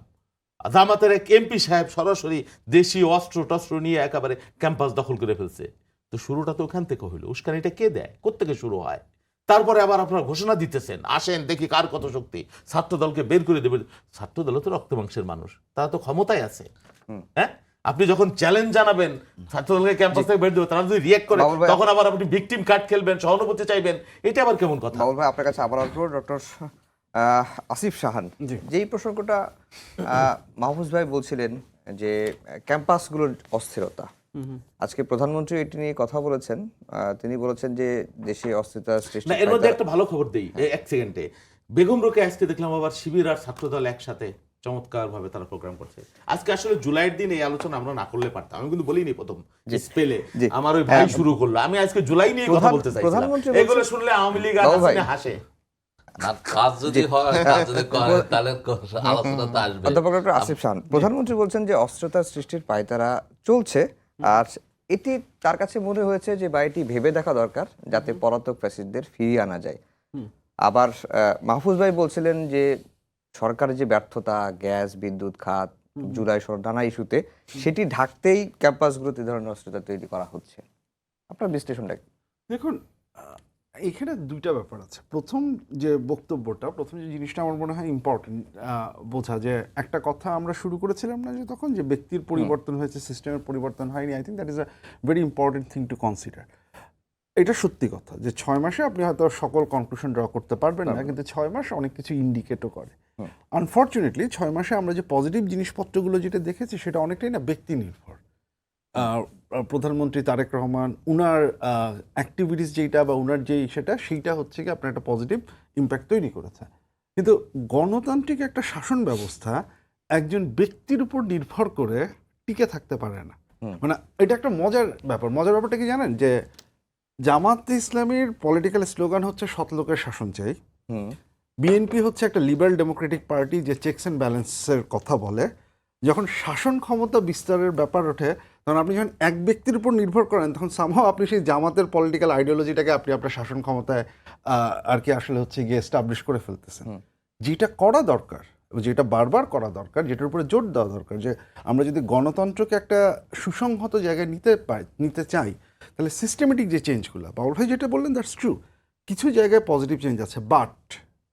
জামাতের এক এমপি সাহেব সরাসরি দেশীয় অস্ত্র টস্ত্র নিয়ে একেবারে ক্যাম্পাস দখল করে ফেলছে। তো শুরুটা তো ওখান থেকে হইলো, উস্কানিটা কে দেয়, কোত্থেকে শুরু হয়? তারপরে আবার আপনারা ঘোষণা দিতেছেন, আসেন দেখি কার কত শক্তি, ছাত্রদলকে বের করে দেবে। ছাত্রদল তো রক্ত মাংসের মানুষ, তারা তো ক্ষমতায় আছে। হ্যাঁ, আপনি যখন চ্যালেঞ্জ জানাবেন ছাত্রদলকে ক্যাম্পাস থেকে বের দেবে, তারা যদি রিয়েক্ট করে, তখন আবার আপনি ভিকটিম কার্ড খেলবেন, সহানুভূতি চাইবেন, এটা আবার কেমন কথা? বাবুল ভাই, আপনার কাছে আবার আসবো। ডক্টর আসিফ সাহান, যেই প্রসঙ্গটা মাহফুজ ভাই বলছিলেন যে ক্যাম্পাসগুলোর অস্থিরতা, আজকে প্রধানমন্ত্রী এটি নিয়ে কথা বলেছেন। তিনি বলেছেন যে দেশে অস্থিরতা সৃষ্টি। না, এর মধ্যে একটা ভালো খবর দেই এক সেকেন্ডে। বেগম রোকেয়া আজকে দেখলাম আবার শিবির আর ছাত্রদল একসাথে চমৎকার ভাবে তারা প্রোগ্রাম করছে। আজকে আসলে জুলাইয়ের দিন এই আলোচনা আমরা না করলে পারতাম, আমি কিন্তু বলিনি প্রথম স্পেলে, আমার ওই ভাই শুরু করলো, আমি আজকে জুলাই নিয়ে কথা বলতে চাইছিলাম। এগুলো শুনলে আওয়ামী লীগ আর হাসিনা হাসে। না, কাজ যদি হয়, কাজ যদি করে, তাহলে আলোচনাতে আসবে। অধ্যাপক ডক্টর আসিফ সাহান, প্রধানমন্ত্রী বলছেন যে অস্থিরতা সৃষ্টির পায়তারা চলছে, আর এটি তার কাছে মনে হয়েছে যে বাড়িটি ভেবে দেখা দরকার যাতে পলাতক ফ্যাসিস্টদের ফিরিয়ে আনা যায়। আবার মাহফুজ ভাই বলছিলেন যে সরকারের যে ব্যর্থতা, গ্যাস, বিদ্যুৎ খাত, জুলাই সহ নানা ইস্যুতে, সেটি ঢাকতেই ক্যাম্পাসগুলোতে ধরনের অস্থিরতা তৈরি করা হচ্ছে। আপনার বিশ্লেষণটা কি? দেখুন, এখানে 2টা ব্যাপার আছে। প্রথম যে বক্তব্যটা, প্রথম যে জিনিসটা আমার মনে হয় ইম্পর্টেন্ট বোঝা, যে একটা কথা আমরা শুরু করেছিলাম না যে তখন, যে ব্যক্তির পরিবর্তন হয়েছে, সিস্টেমের পরিবর্তন হয়নি। I think that is a very important thing to consider. এটা সত্যি কথা যে 6 মাসে আপনি হয়তো সকল কনক্লুশন ড্র করতে পারবেন না, কিন্তু 6 মাস অনেক কিছু ইন্ডিকেটও করে। আনফর্চুনেটলি 6 মাসে আমরা যে পজিটিভ জিনিসপত্রগুলো যেটা দেখেছি, সেটা অনেকটাই না ব্যক্তি নির্ভর। প্রধানমন্ত্রী তারেক রহমান, উনার অ্যাক্টিভিটিস যেটা বা উনার যেই সেইটা হচ্ছে কি আপনার একটা পজিটিভ ইম্প্যাক্ট তৈরি করেছে। কিন্তু গণতান্ত্রিক একটা শাসন ব্যবস্থা একজন ব্যক্তির উপর নির্ভর করে টিকে থাকতে পারে না। মানে এটা একটা মজার ব্যাপার। মজার ব্যাপারটা কি জানেন, যে জামাতে ইসলামীর পলিটিক্যাল স্লোগান হচ্ছে সৎ লোকের শাসন চাই। বিএনপি হচ্ছে একটা লিবারেল ডেমোক্রেটিক পার্টি যে চেকস অ্যান্ড ব্যালেন্সের কথা বলে। যখন শাসন ক্ষমতা বিস্তারের ব্যাপার ওঠে, তখন আপনি যখন এক ব্যক্তির উপর নির্ভর করেন তখন সামহাও আপনি সেই জামাতের পলিটিক্যাল আইডিওলজিটাকে আপনি আপনার শাসন ক্ষমতায় আর কি আসলে হচ্ছে গিয়ে এস্টাবলিশ করে ফেলতেছেন। যেটা করা দরকার, যেটা বারবার করা দরকার, যেটার উপরে জোর দেওয়া দরকার, যে আমরা যদি গণতন্ত্রকে একটা সুসংহত জায়গায় নিতে চাই, তাহলে সিস্টেমেটিক যে চেঞ্জগুলো, বাবুল ভাই যেটা বললেন দ্যাটস ট্রু, কিছু জায়গায় পজিটিভ চেঞ্জ আছে,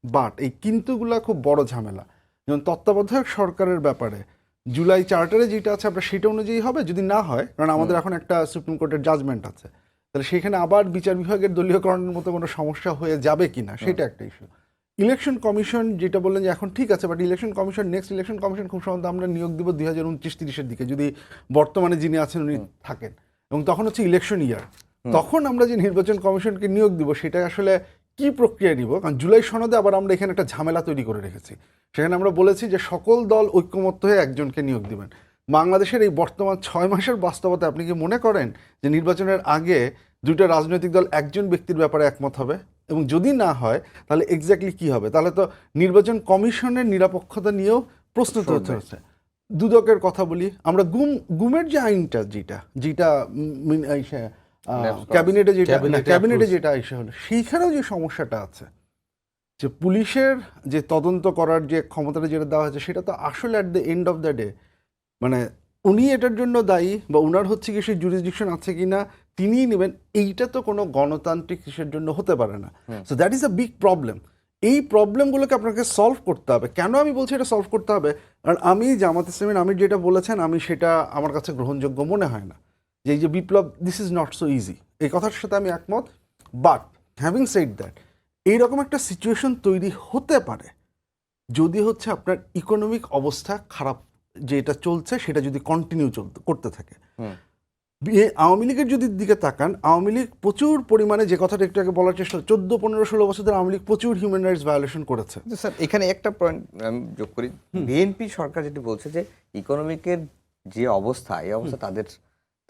বাট এই কিন্তুগুলা খুব বড় ঝামেলা। যেমন তত্ত্বাবধায়ক সরকারের ব্যাপারে জুলাই চার্টারে যেটা আছে আপনার সেটা অনুযায়ী হবে, যদি না হয়, কারণ আমাদের এখন একটা সুপ্রিম কোর্টের জাজমেন্ট আছে, তাহলে সেখানে আবার বিচার বিভাগের দলীয়করণের মতো কোনো সমস্যা হয়ে যাবে কিনা সেটা একটা ইস্যু। ইলেকশন কমিশন যেটা বললেন যে এখন ঠিক আছে, but election commission, next election commission খুব সম্ভবত আমরা নিয়োগ দিব 2029-30-এর দিকে, যদি বর্তমানে যিনি আছেন উনি থাকেন, এবং তখন হচ্ছে ইলেকশন ইয়ার। তখন আমরা যে নির্বাচন কমিশনকে নিয়োগ দিব সেটা আসলে কি প্রক্রিয়া নিব, কারণ জুলাই সনদে আবার আমরা এখানে একটা ঝামেলা তৈরি করে রেখেছি। সেখানে আমরা বলেছি যে সকল দল ঐক্যমত্য হয়ে একজনকে নিয়োগ দিবেন। বাংলাদেশের এই বর্তমান 6 মাসের বাস্তবতা আপনি কি মনে করেন যে নির্বাচনের আগে দুইটা রাজনৈতিক দল একজন ব্যক্তির ব্যাপারে একমত হবে? এবং যদি না হয় তাহলে এক্স্যাক্টলি কি হবে? তাহলে তো নির্বাচন কমিশনের নিরপেক্ষতা নিয়েও প্রশ্ন তুলতে হচ্ছে। দুদকের কথা বলি আমরা, গুমের যে আইনটা যেটা ক্যাবিনেটে যেটা এসে হলো, সেইখানেও যে সমস্যাটা আছে, যে পুলিশের যে তদন্ত করার যে ক্ষমতাটা যেটা দেওয়া হয়েছে, সেটা তো আসলে at the end of the day মানে উনি এটার জন্য দায়ী বা উনার হচ্ছে কি সেই জুরিসডিকশন আছে কিনা তিনিই নেবেন, এইটা তো কোনো গণতান্ত্রিক কিসের জন্য হতে পারে না। So that is a big problem. এই প্রবলেমগুলোকে আপনাকে সলভ করতে হবে। কেন আমি বলছি এটা সলভ করতে হবে? কারণ আমি জামাত ইসলামীর আমির যেটা বলেছেন, আমি সেটা আমার কাছে গ্রহণযোগ্য মনে হয় না, যে এই যে বিপ্লব, this is not so easy, এই কথার সাথে আমি একমত। বাট হ্যাভিং সেড দ্যাট, এইরকম একটা সিচুয়েশন তৈরি হতে পারে যদি হচ্ছে আপনার ইকোনমিক অবস্থা খারাপ, যেটা চলছে সেটা যদি কন্টিনিউ করতে থাকে। আওয়ামী লীগের যদি দিকে তাকান, আওয়ামী লীগ প্রচুর পরিমাণে, যে কথাটা একটু আগে বলার চেষ্টা, 14-15-16 বছর ধরে আওয়ামী লীগ প্রচুর হিউম্যান রাইটস ভায়োলেশন করেছে। স্যার এখানে একটা পয়েন্ট আমি যোগ করি, বিএনপি সরকার যেটি বলছে যে ইকোনমিকের যে অবস্থা, এই অবস্থা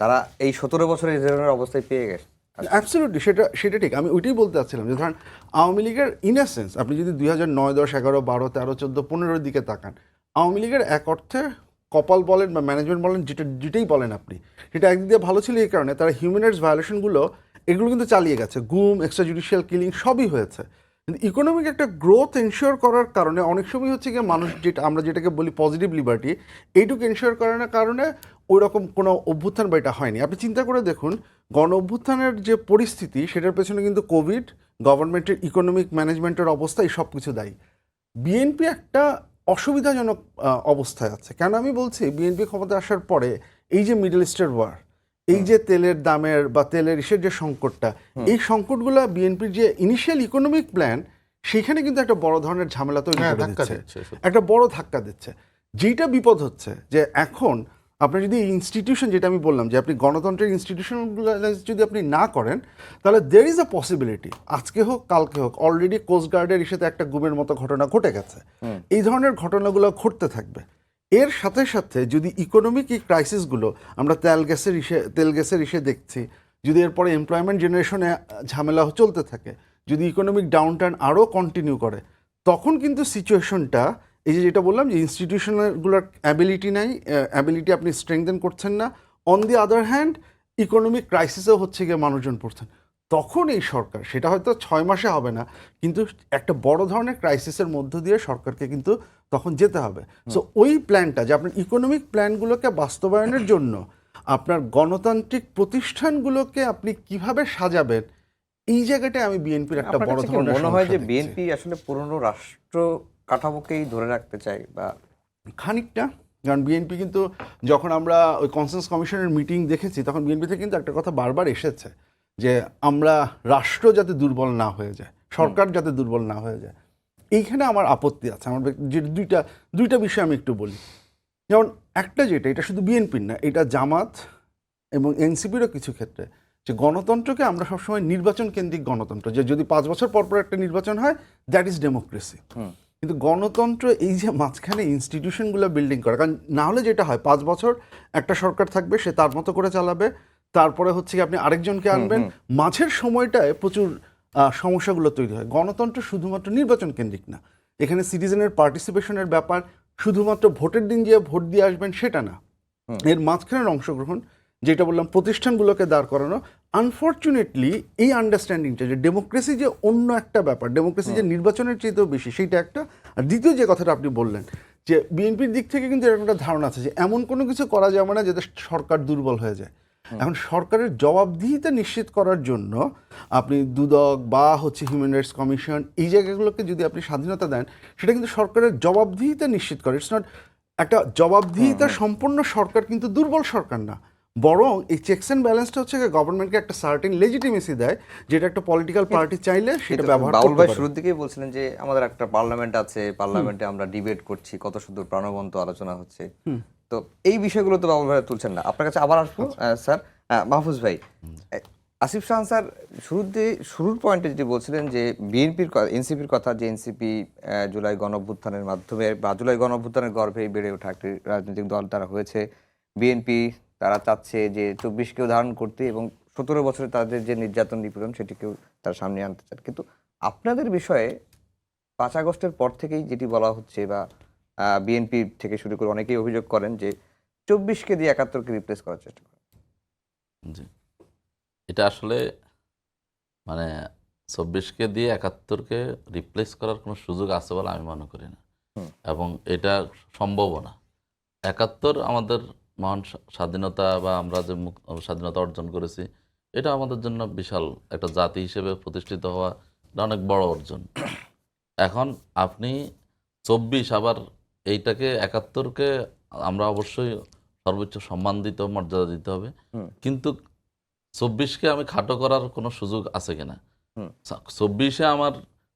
তারা এই 17 বছরের এই ধরনের অবস্থায় পেয়ে গেছে। অ্যাবসলিউটলি, সেটা ঠিক। আমি ওইটাই বলতে চাচ্ছিলাম যে ধরেন আওয়ামী লীগের ইনএসেন্স আপনি যদি 2009, 10, 11, 12, 13, 14, 15-এর দিকে তাকান, আওয়ামী লীগের এক অর্থে কপাল বলেন বা ম্যানেজমেন্ট বলেন, যেটাই বলেন আপনি, সেটা একদিক দিয়ে ভালো ছিল এই কারণে তারা হিউম্যান রাইটস ভায়োলেশনগুলো এগুলো কিন্তু চালিয়ে গেছে, গুম, এক্সট্রা জুডিশিয়াল কিলিং সবই হয়েছে। কিন্তু ইকোনমিক একটা গ্রোথ এনশিওর করার কারণে অনেক সময় হচ্ছে গিয়ে মানুষ আমরা যেটাকে বলি পজিটিভ লিবার্টি, এইটুকু এনশিওর করার কারণে ওই রকম কোনো অভ্যুত্থান বা এটা হয়নি। আপনি চিন্তা করে দেখুন, গণ অভ্যুত্থানের যে পরিস্থিতি, সেটার পেছনে কিন্তু কোভিড, গভর্নমেন্টের ইকোনমিক ম্যানেজমেন্টের অবস্থা, এই সব কিছু দায়ী। বিএনপি একটা অসুবিধাজনক অবস্থায় আছে। কেন আমি বলছি, বিএনপি ক্ষমতায় আসার পরে এই যে মিডল ইস্টের ওয়ার, এই যে তেলের দামের বা তেলের ইসের যে সংকটটা, এই সংকটগুলো বিএনপির যে ইনিশিয়াল ইকোনমিক প্ল্যান, সেখানে কিন্তু একটা বড় ধরনের ঝামেলা তৈরি করে দিচ্ছে, একটা বড় ধাক্কা দিচ্ছে। যেটা বিপদ হচ্ছে যে এখন আপনি যদি ইনস্টিটিউশন, যেটা আমি বললাম যে আপনি গণতন্ত্রের ইনস্টিটিউশনগুলো যদি আপনি না করেন, তাহলে দের ইজ আ পসিবিলিটি, আজকে হোক কালকে হোক, অলরেডি কোস্টগার্ডের ইস্যুতে একটা গুমের মতো ঘটনা ঘটে গেছে, এই ধরনের ঘটনাগুলো ঘটতে থাকবে। এর সাথে সাথে যদি ইকোনমিক এই ক্রাইসিসগুলো আমরা তেল গ্যাসের ইস্যে দেখছি, যদি এরপরে এমপ্লয়মেন্ট জেনারেশনে ঝামেলা চলতে থাকে, যদি ইকোনমিক ডাউনটার্ন আরও কন্টিনিউ করে, তখন কিন্তু সিচুয়েশনটা, এই যে যেটা বললাম যে ইনস্টিটিউশনগুলোর অ্যাবিলিটি আপনি স্ট্রেংথেন করছেন না, on the other hand economic ক্রাইসিসেও হচ্ছে গিয়ে মানুষজন পড়ছেন, তখন এই সরকার, সেটা হয়তো 6 মাসে হবে না, কিন্তু একটা বড় ধরনের ক্রাইসিসের মধ্য দিয়ে সরকারকে কিন্তু তখন যেতে হবে। সো ওই প্ল্যানটা, যে আপনার ইকোনমিক প্ল্যানগুলোকে বাস্তবায়নের জন্য আপনার গণতান্ত্রিক প্রতিষ্ঠানগুলোকে আপনি কিভাবে সাজাবেন, এই জায়গাটায় আমি বিএনপির একটা বড় ধরনের মনে হয় যে বিএনপি আসলে পুরনো রাষ্ট্র কাঠামোকেই ধরে রাখতে চাই বা খানিকটা। কারণ বিএনপি কিন্তু যখন আমরা ওই কনসেন্সাস কমিশনের মিটিং দেখেছি, তখন বিএনপিতে কিন্তু একটা কথা বারবার এসেছে যে আমরা রাষ্ট্র যাতে দুর্বল না হয়ে যায়, সরকার যাতে দুর্বল না হয়ে যায়। এইখানে আমার আপত্তি আছে। আমার যে দুইটা বিষয় আমি একটু বলি। যেমন একটা, এটা শুধু বিএনপির না, এটা জামাত এবং এনসিপিরও কিছু ক্ষেত্রে, যে গণতন্ত্রকে আমরা সবসময় নির্বাচন কেন্দ্রিক গণতন্ত্র, যে যদি 5 বছর পর পর একটা নির্বাচন হয়, দ্যাট ইজ ডেমোক্রেসি। কিন্তু গণতন্ত্র এই যে মাঝখানে ইনস্টিটিউশনগুলো বিল্ডিং করা, কারণ না হলে যেটা হয় 5 বছর একটা সরকার থাকবে, সে তার মতো করে চালাবে, তারপরে হচ্ছে কি আপনি আরেকজনকে আনবেন, মাঝের সময়টায় প্রচুর সমস্যাগুলো তৈরি হয়। গণতন্ত্র শুধুমাত্র নির্বাচন কেন্দ্রিক না, এখানে সিটিজেনের পার্টিসিপেশনের ব্যাপার, শুধুমাত্র ভোটের দিন যে ভোট দিয়ে আসবেন সেটা না, এর মাঝখানের অংশগ্রহণ, যেটা বললাম প্রতিষ্ঠানগুলোকে দাঁড় করানো, আনফর্চুনেটলি এই আন্ডারস্ট্যান্ডিংটা যে ডেমোক্রেসি যে অন্য একটা ব্যাপার, ডেমোক্রেসি যে নির্বাচনের চেয়েতেও বেশি, সেইটা একটা। আর দ্বিতীয় যে কথাটা আপনি বললেন যে বিএনপির দিক থেকে কিন্তু এরকম একটা ধারণা আছে যে এমন কোনো কিছু করা যাবে না যাতে সরকার দুর্বল হয়ে যায়। এখন সরকারের জবাবদিহিতা নিশ্চিত করার জন্য আপনি দুদক বা হিউম্যান রাইটস কমিশন এই জায়গাগুলোকে যদি আপনি স্বাধীনতা দেন, সেটা কিন্তু সরকারের জবাবদিহিতা নিশ্চিত করে। ইটস নট একটা জবাবদিহিতা সম্পন্ন সরকার কিন্তু দুর্বল সরকার না, বরং এই চেকস অ্যান্ড ব্যালেন্সটা হচ্ছে গভর্নমেন্টকে একটা সার্টেন লেজিটিমেসি দেয়, যেটা একটা পলিটিক্যাল পার্টি চাইলে সেটা ব্যবহার বাউল করতে ভাই পারে। শুরুর দিকেই বলছিলেন যে আমাদের একটা পার্লামেন্ট আছে, পার্লামেন্টে আমরা ডিবেট করছি, কত সুন্দর প্রাণবন্ত আলোচনা হচ্ছে। তো এই বিষয়গুলো তো বাউল ভাই তুলছেন না। আপনার কাছে আবার আসবো স্যার। মাহফুজ ভাই, আসিফ শাহ স্যার শুরুর পয়েন্টে যেটি বলছিলেন যে বিএনপির এনসিপির কথা, যে এনসিপি জুলাই গণঅভ্যুত্থানের মাধ্যমে বা জুলাই গণঅভ্যুত্থানের গর্ভেই বেড়ে ওঠা একটি রাজনৈতিক দল তারা হয়েছে। বিএনপি তারা চাচ্ছে যে ২৪কেও ধারণ করতে এবং ১৭ বছরে তাদের যে নির্যাতন নিপীড়ন সেটিকেও তারা সামনে আনতে চান। কিন্তু আপনাদের বিষয়ে ৫ আগস্টের পর থেকেই যেটি বলা হচ্ছে বা বিএনপি থেকে শুরু করে অনেকেই অভিযোগ করেন যে ২৪কে দিয়ে ৭১কে রিপ্লেস করার চেষ্টা করেন। জি, এটা আসলে মানে ২৪কে দিয়ে ৭১কে রিপ্লেস করার কোনো সুযোগ আছে বলে আমি মনে করি না, এবং এটা সম্ভবও না। ৭১ আমাদের মহান স্বাধীনতা বা আমরা যে স্বাধীনতা অর্জন করেছি, এটা আমাদের জন্য বিশাল একটা জাতি হিসেবে প্রতিষ্ঠিত হওয়া, এটা অনেক বড় অর্জন। এখন আপনি ২৪ আবার এইটাকে ৭১কে আমরা অবশ্যই সর্বোচ্চ সম্মান দিতে হবে, মর্যাদা দিতে হবে, কিন্তু ২৪কে আমি খাটো করার কোনো সুযোগ আছে কিনা? ২৪-এ আমার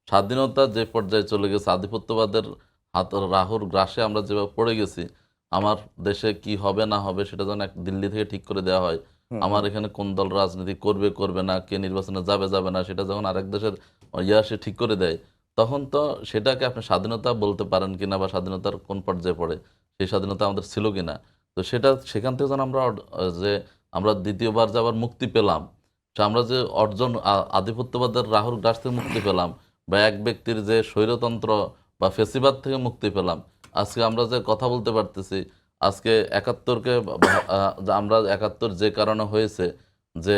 স্বাধীনতা যে পর্যায়ে চলে গেছে, আধিপত্যবাদের রাহুর গ্রাসে আমরা যেভাবে পড়ে গেছি, আমার দেশে কি হবে না হবে সেটা যেন এক দিল্লি থেকে ঠিক করে দেওয়া হয়। আমার এখানে কোন দল রাজনীতি করবে করবে না, কে নির্বাচনে যাবে যাবে না, সেটা যখন আরেক দেশের সে ঠিক করে দেয়, তখন তো সেটাকে আপনি স্বাধীনতা বলতে পারেন কিনা বা স্বাধীনতার কোন পর্যায়ে পড়ে, সেই স্বাধীনতা আমাদের ছিল কিনা। তো সেখান থেকে যেন যে আমরা দ্বিতীয়বার যে আবার মুক্তি পেলাম, আমরা যে অর্জন আধিপত্যবাদের রাহুর গ্রাস থেকে মুক্তি পেলাম, বা এক ব্যক্তির যে স্বৈরতন্ত্র বা ফেসিবাদ থেকে মুক্তি পেলাম, আজকে আমরা যে কথা বলতে পারতেছি, আজকে ৭১কে আমরা ৭১ যে কারণে হয়েছে যে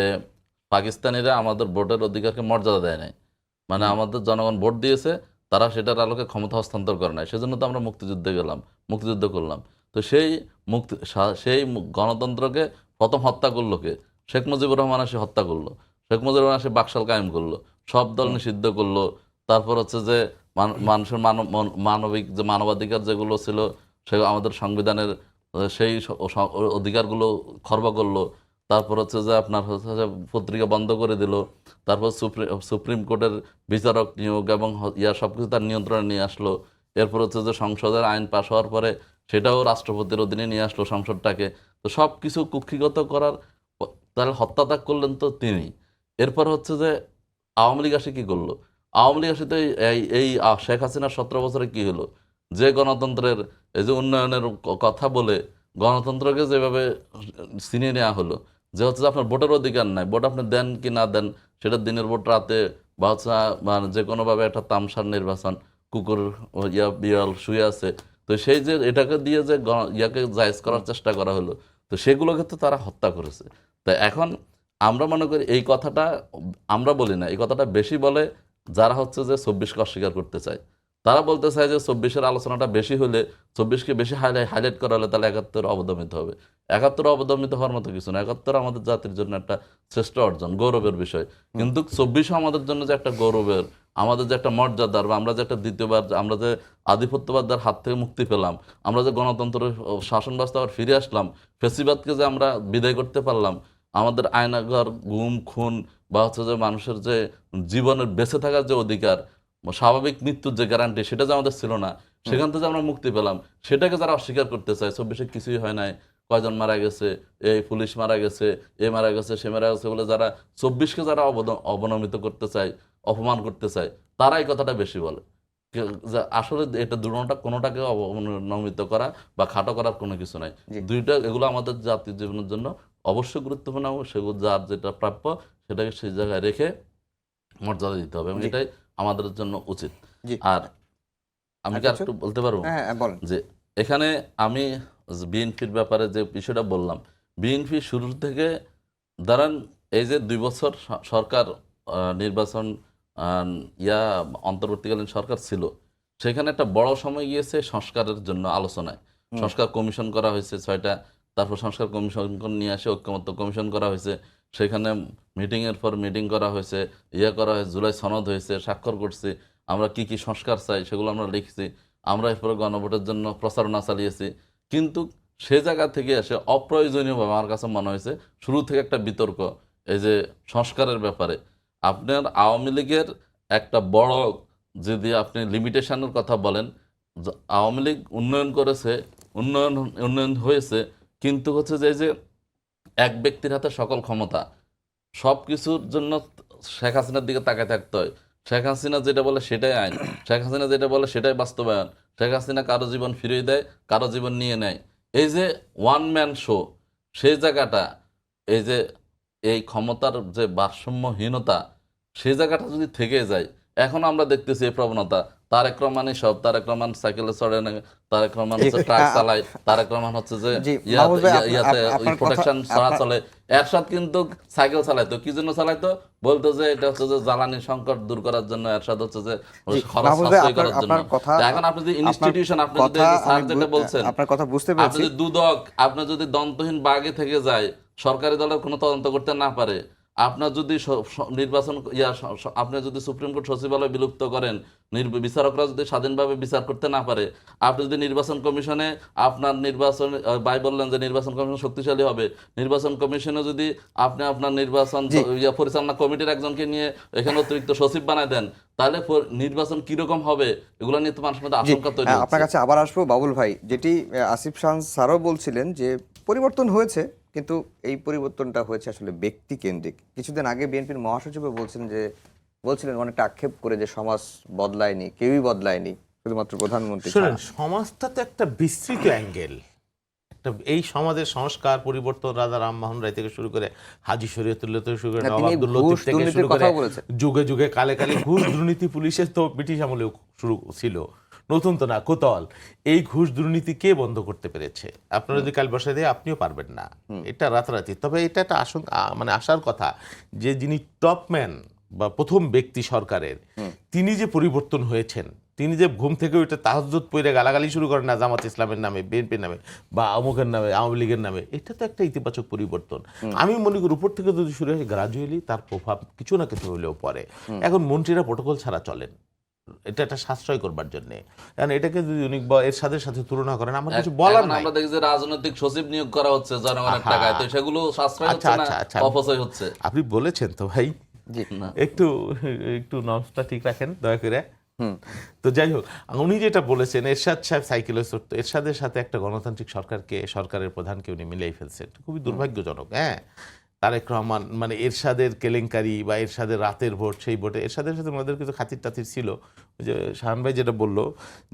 পাকিস্তানিরা আমাদের ভোটের অধিকারকে মর্যাদা দেয় নাই, মানে আমাদের জনগণ ভোট দিয়েছে, তারা সেটার আলোকে ক্ষমতা হস্তান্তর করে নাই, সেজন্য তো আমরা মুক্তিযুদ্ধে গেলাম, মুক্তিযুদ্ধ করলাম। তো সেই গণতন্ত্রকে প্রথম হত্যা করলো কে? শেখ মুজিবুর রহমান এসে হত্যা করলো, শেখ মুজিবুর রহমান এসে বাকশাল কায়েম করলো, সব দল নিষিদ্ধ করলো। তারপর যে মানুষের মানবিক যে মানবাধিকার যেগুলো ছিল, সে আমাদের সংবিধানের সেই অধিকারগুলো খর্ব করলো। তারপর যে আপনার পত্রিকা বন্ধ করে দিল। তারপর সুপ্রিম কোর্টের বিচারক নিয়োগ এবং সবকিছু তার নিয়ন্ত্রণে নিয়ে আসলো। এরপর যে সংসদের আইন পাশ হওয়ার পরে সেটাও রাষ্ট্রপতির অধীনে নিয়ে আসলো সংসদটাকে। তো সব কিছু কুক্ষিগত করার তাহলে হত্যাত্যাগ করলেন তো তিনি। এরপর যে আওয়ামী লীগ আসে কি করলো? আওয়ামী লীগ আসে তো এই শেখ হাসিনার ১৭ বছরে কি হলো? যে গণতন্ত্রের এই যে উন্নয়নের কথা বলে গণতন্ত্রকে যেভাবে ছিনিয়ে নেওয়া হলো, যে যে আপনার ভোটের অধিকার নাই, ভোট আপনি দেন কি না দেন সেটা দিনের ভোট রাতে বা মানে যে কোনোভাবে একটা তামসার নির্বাচন, কুকুর বিড়াল শুয়ে আছে, তো সেই যে এটাকে দিয়ে যে ইয়াকে জায়েজ করার চেষ্টা করা হলো, তো সেগুলোকে তো তারা হত্যা করেছে। তো এখন আমরা মনে করি এই কথাটা আমরা বলি না, এই কথাটা বেশি বলে যারা যে ২৪কে অস্বীকার করতে চায়। তারা বলতে চায় যে ২৪-এর আলোচনাটা বেশি হলে, ২৪কে বেশি হাইলাইট করা হলে তাহলে ৭১ অবদমিত হবে। ৭১ অবদমিত হওয়ার মতো কিছু না। ৭১ আমাদের জাতির জন্য একটা শ্রেষ্ঠ অর্জন, গৌরবের বিষয়। কিন্তু ২৪ও আমাদের জন্য যে একটা গৌরবের, আমাদের যে একটা মর্যাদার, বা আমরা যে একটা দ্বিতীয়বার আমরা যে আধিপত্যবাদের হাত থেকে মুক্তি পেলাম, আমরা যে গণতন্ত্রের শাসন ব্যবস্থা আবার ফিরে আসলাম, ফেসিবাদকে যে আমরা বিদায় করতে পারলাম, আমাদের আয়নাঘর গুম খুন বা যে মানুষের যে জীবনের বেঁচে থাকার যে অধিকার, স্বাভাবিক মৃত্যুর যে গ্যারান্টি, সেটা যে আমাদের ছিল না, সেখান থেকে আমরা মুক্তি পেলাম, সেটাকে যারা অস্বীকার করতে চায়, ২৪-এ কিছুই হয় নাই, কয়জন মারা গেছে, এই পুলিশ মারা গেছে, এ মারা গেছে, সে মারা গেছে বলে যারা ২৪কে যারা অবনমিত করতে চায়, অপমান করতে চায়, তারা এই কথাটা বেশি বলে। আসলে এটা কোনোটাকে অবনমিত করা বা খাটো করার কোনো কিছু নাই। দুইটা এগুলো আমাদের জাতির জীবনের জন্য অবশ্যই গুরুত্বপূর্ণ, সেগুলো যার যেটা প্রাপ্য সেটাকে সেই জায়গায় রেখে মর্যাদা দিতে হবে, এবং এটাই আমাদের জন্য উচিত। আর আমি কি একটু বলতে পারবো যে এখানে আমি বিএনপির ব্যাপারে যে বিষয়টা বললাম, বিএনপি শুরুর থেকে ধরেন এই যে 2 বছর সরকার নির্বাচন অন্তর্বর্তীকালীন সরকার ছিল, সেখানে একটা বড় সময় গিয়েছে সংস্কারের জন্য আলোচনায়। সংস্কার কমিশন করা হয়েছে 6টা, তারপর সংস্কার কমিশন নিয়ে আসে ঐক্যমত্য কমিশন করা হয়েছে, সেখানে মিটিংয়ের পর মিটিং করা হয়েছে, করা হয়েছে, জুলাই সনদ হয়েছে, স্বাক্ষর করছি, আমরা কি কি সংস্কার চাই সেগুলো আমরা লিখছি, আমরা এরপরে গণভোটের জন্য প্রচারণা চালিয়েছি। কিন্তু সে জায়গা থেকে এসে অপ্রয়োজনীয়ভাবে আমার কাছে মনে হয়েছে শুরু থেকে একটা বিতর্ক এই যে সংস্কারের ব্যাপারে। আপনার আওয়ামী লীগের একটা বড়, যদি আপনি লিমিটেশনের কথা বলেন, আওয়ামী লীগ উন্নয়ন করেছে, উন্নয়ন হয়েছে, কিন্তু হচ্ছে যে এই যে এক ব্যক্তির হাতে সকল ক্ষমতা, সব কিছুর জন্য শেখ হাসিনার দিকে তাকায় থাকতে হয়। শেখ হাসিনা যেটা বলে সেটাই আইন, শেখ হাসিনা যেটা বলে সেটাই বাস্তবায়ন। শেখ হাসিনা কারো জীবন ফিরিয়ে দেয়, কারো জীবন নিয়ে নেয়। এই যে ওয়ান ম্যান শো, সেই জায়গাটা, এই যে এই ক্ষমতার যে ভারসাম্যহীনতা, সেই জায়গাটা যদি থেকে যায়, এখন আমরা দেখতেছি এই প্রবণতা, তারেক রহমানই সব, তারেক রহমান সাইকেলে চড়ে না, তারেক রহমান হচ্ছে ট্রাক চালায়, তারেক রহমান হচ্ছে যে জি, মাহমুদ ভাই, ইয়াতে আপনার কথা- প্রোটেকশন ছাড়া চলে। এরশাদ কিন্তু সাইকেল চালাইতো, কি জন্য চালাইতো? বলতো যে এটা হচ্ছে যে জ্বালানি সংকট দূর করার জন্য, এরশাদ হচ্ছে যে জি, খরচ মাহমুদ ভাই, সাশ্রয় করার জন্য। আপনার কথা- তা এখন আপনি যদি ইনস্টিটিউশন, আপনি যদি কথা স্যার আমি যেটা বলছেন, আপনার কথা বুঝতে আপনি পেরেছি। যদি দুদক, আপনার যদি দন্তহীন বাগে থেকে যায়, সরকারি দলের কোনো তদন্ত করতে না পারে, আপনার যদি নির্বাচন আপনি যদি সুপ্রিম কোর্ট সচিবালয় বিলুপ্ত করেন, বিচারকরা যদি স্বাধীনভাবে বিচার করতে না পারে, আপনি যদি নির্বাচন কমিশনে আপনার নির্বাচন ভাই বললেন যে নির্বাচন কমিশন শক্তিশালী হবে, নির্বাচন কমিশনে যদি আপনি আপনার নির্বাচন পরিচালনা কমিটির একজনকে নিয়ে এখানে অতিরিক্ত সচিব বানায় দেন, তাহলে নির্বাচন কিরকম হবে, এগুলো নিয়ে তো মানুষের মধ্যে আশঙ্কা তৈরি আপনার হচ্ছে। কাছে আবার আসবো বাবুল ভাই, যেটি আসিফ শাহ স্যারও বলছিলেন যে পরিবর্তন হয়েছে, কিন্তু এই পরিবর্তনটা হয়েছে আসলে ব্যক্তি কেন্দ্রিক। কিছুদিন আগে বিএনপির মহাসচিবও বলছিলেন অনেকটা আক্ষেপ করে যে সমাজ বদলায়নি, কেউই বদলায়নি, শুধুমাত্র প্রধানমন্ত্রী শুনেন, ছাড়া। সমাজটা তো একটা বিস্তৃত অ্যাঙ্গেল। এই সমাজের সংস্কার পরিবর্তন রাজা রামমোহন রায় থেকে শুরু করে হাজী শরীয়তুল্লাহ থেকে শুরু করে না, নবাব তিনি আব্দুল লতিফ ঘুষ থেকে দুর্নীতির শুরু করে কথাও বলেছেন। যুগে যুগে কালে কালে ঘুষ দুর্নীতি পুলিশের তো ব্রিটিশ আমলেও শুরু ছিল, নতুন তো না, কোতল। এই ঘুষ দুর্নীতি কে বন্ধ করতে পেরেছে? আপনারা যদি কাল বসায় দিয়ে আপনিও পারবেন না, এটা রাতারাতি। তবে এটা একটা আশঙ্কা, মানে আশার কথা, যে যিনি টপম্যান বা প্রথম ব্যক্তি সরকারের, তিনি যে পরিবর্তন হয়েছেন, তিনি যে ঘুম থেকে ওইটা তাহাজ্জুদ পড়ে গালাগালি শুরু করেন না জামাত ইসলামের নামে, বিএনপির নামে বা অমুকের নামে, আওয়ামী লীগের নামে, এটা তো একটা ইতিবাচক পরিবর্তন। আমি মনে করি উপর থেকে যদি শুরু হয়, গ্রাজুয়ালি তার প্রভাব কিছু না কিছু হলেও পড়ে। এখন মন্ত্রীরা প্রোটোকল ছাড়া চলেন, এটা একটা সাশ্রয় করবার জন্য। কারণ এটাকে যদি এর সাথে তুলনা করেন, আমার কিছু বলার এখন নাই। আমরা দেখি যে রাজনৈতিক সচিব নিয়োগ করা হচ্ছে জনগণের আহা। টাকায়, তো সেগুলো সাশ্রয় আচ্ছা, হচ্ছে না, আচ্ছা, আচ্ছা। অপচয় হচ্ছে। আপনি বলেছেন তো ভাই, জি, না। একটু একটু নর্মসটা ঠিক রাখেন দয়া করে। তো যাই হোক, উনি যেটা বলেছেন, এরশাদ সাহেব সাইকেলে চড়তো, এরশাদের সাথে একটা গণতান্ত্রিক সরকারের প্রধানকে উনি মিলিয়ে ফেলছেন, খুবই দুর্ভাগ্যজনক। হ্যাঁ, তারেক রহমান, মানে এরশাদের কেলেঙ্কারি বা এরশাদের রাতের ভোট, সেই ভোটে এরশাদের সাথে ওনাদের কিছু খাতির টাতির ছিল। ওই যে শাহান ভাই যেটা বললো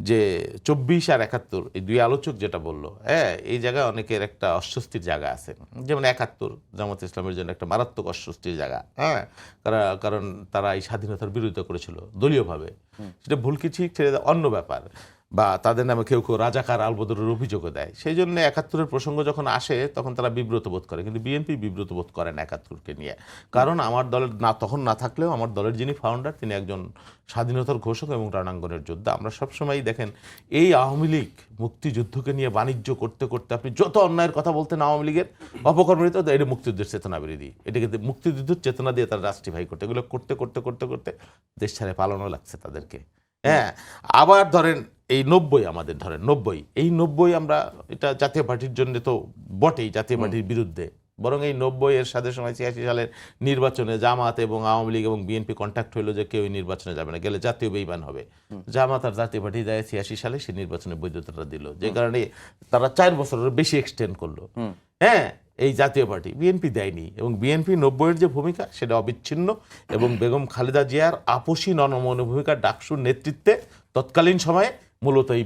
যে 24 আর 71, এই দুই আলোচক যেটা বললো, হ্যাঁ, এই জায়গায় অনেকের একটা অস্বস্তির জায়গা আছে। যেমন 71 জামাত ইসলামের জন্য একটা মারাত্মক অস্বস্তির জায়গা। হ্যাঁ, কারণ তারা এই স্বাধীনতার বিরোধিতা করেছিল দলীয়ভাবে, সেটা ভুল কি ঠিক সেটা অন্য ব্যাপার, বা তাদের নামে কেউ কেউ রাজাকার আলবদরের অভিযোগও দেয়। সেই জন্য 71-এর প্রসঙ্গ যখন আসে তখন তারা বিব্রত বোধ করে, কিন্তু বিএনপি বিব্রত বোধ করে না 71-কে নিয়ে। কারণ আমার দলের তখন না থাকলেও আমার দলের যিনি ফাউন্ডার, তিনি একজন স্বাধীনতার ঘোষক এবং রণাঙ্গনের যোদ্ধা। আমরা সবসময়ই দেখেন, এই আওয়ামী লীগ মুক্তিযুদ্ধকে নিয়ে বাণিজ্য করতে করতে আপনি যত অন্যায়ের কথা বলতেন আওয়ামী লীগের অপকর্মৃত, এটা মুক্তিযুদ্ধের চেতনা বিরোধী, এটাকে মুক্তিযুদ্ধের চেতনা দিয়ে তারা রাষ্ট্রীয় করতে, এগুলো করতে করতে করতে করতে দেশ ছাড়ে পালানো লাগছে তাদেরকে। হ্যাঁ, আবার ধরেন এই 90, আমাদের ধরেন 90 আমরা, এটা জাতীয় পার্টির জন্য তো বটেই, জাতীয় পার্টির বিরুদ্ধে, বরং এই 90-এর সাথে সময় 86 সালের নির্বাচনে জামাত এবং আওয়ামী লীগ এবং বিএনপি কন্ট্যাক্ট হইলো যে কেউ নির্বাচনে যাবে না, গেলে জাতীয় বেঈমান হবে। জামাত আর জাতীয় পার্টি যায় 86 সালে সেই নির্বাচনে বৈধতাটা দিল, যে কারণে তারা 4 বছরের বেশি এক্সটেন্ড করলো। হ্যাঁ, এই জাতীয় পার্টি, বিএনপি দেয়নি, এবং বিএনপি 90-এর যে ভূমিকা সেটা অবিচ্ছিন্ন, এবং বেগম খালেদা জিয়ার আপসী ননমনীয় ভূমিকা, ডাকসুর নেতৃত্বে তৎকালীন সময়ে মূলত এই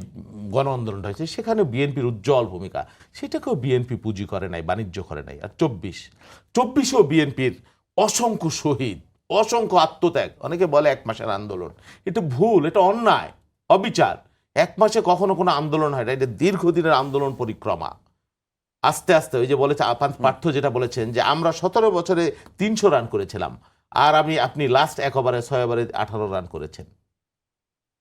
গণ আন্দোলনটা হয়েছে, সেখানে বিএনপির উজ্জ্বল ভূমিকা, সেটাকেও বিএনপি পুঁজি করে নাই, বাণিজ্য করে নাই। আর 24-এও বিএনপির অসংখ্য শহীদ, অসংখ্য আত্মত্যাগ। অনেকে বলে 1 মাসের আন্দোলন, এটা ভুল, এটা অন্যায়, অবিচার। 1 মাসে কখনো কোনো আন্দোলন হয় না, এটা দীর্ঘদিনের আন্দোলন পরিক্রমা। আস্তে আস্তে ওই যে বলেছে পার্থ যেটা বলেছেন যে আমরা 17 বছরে 300 রান করেছিলাম, আর আপনি লাস্ট 1 ওভারে 6 ওভারে 18 রান করেছেন।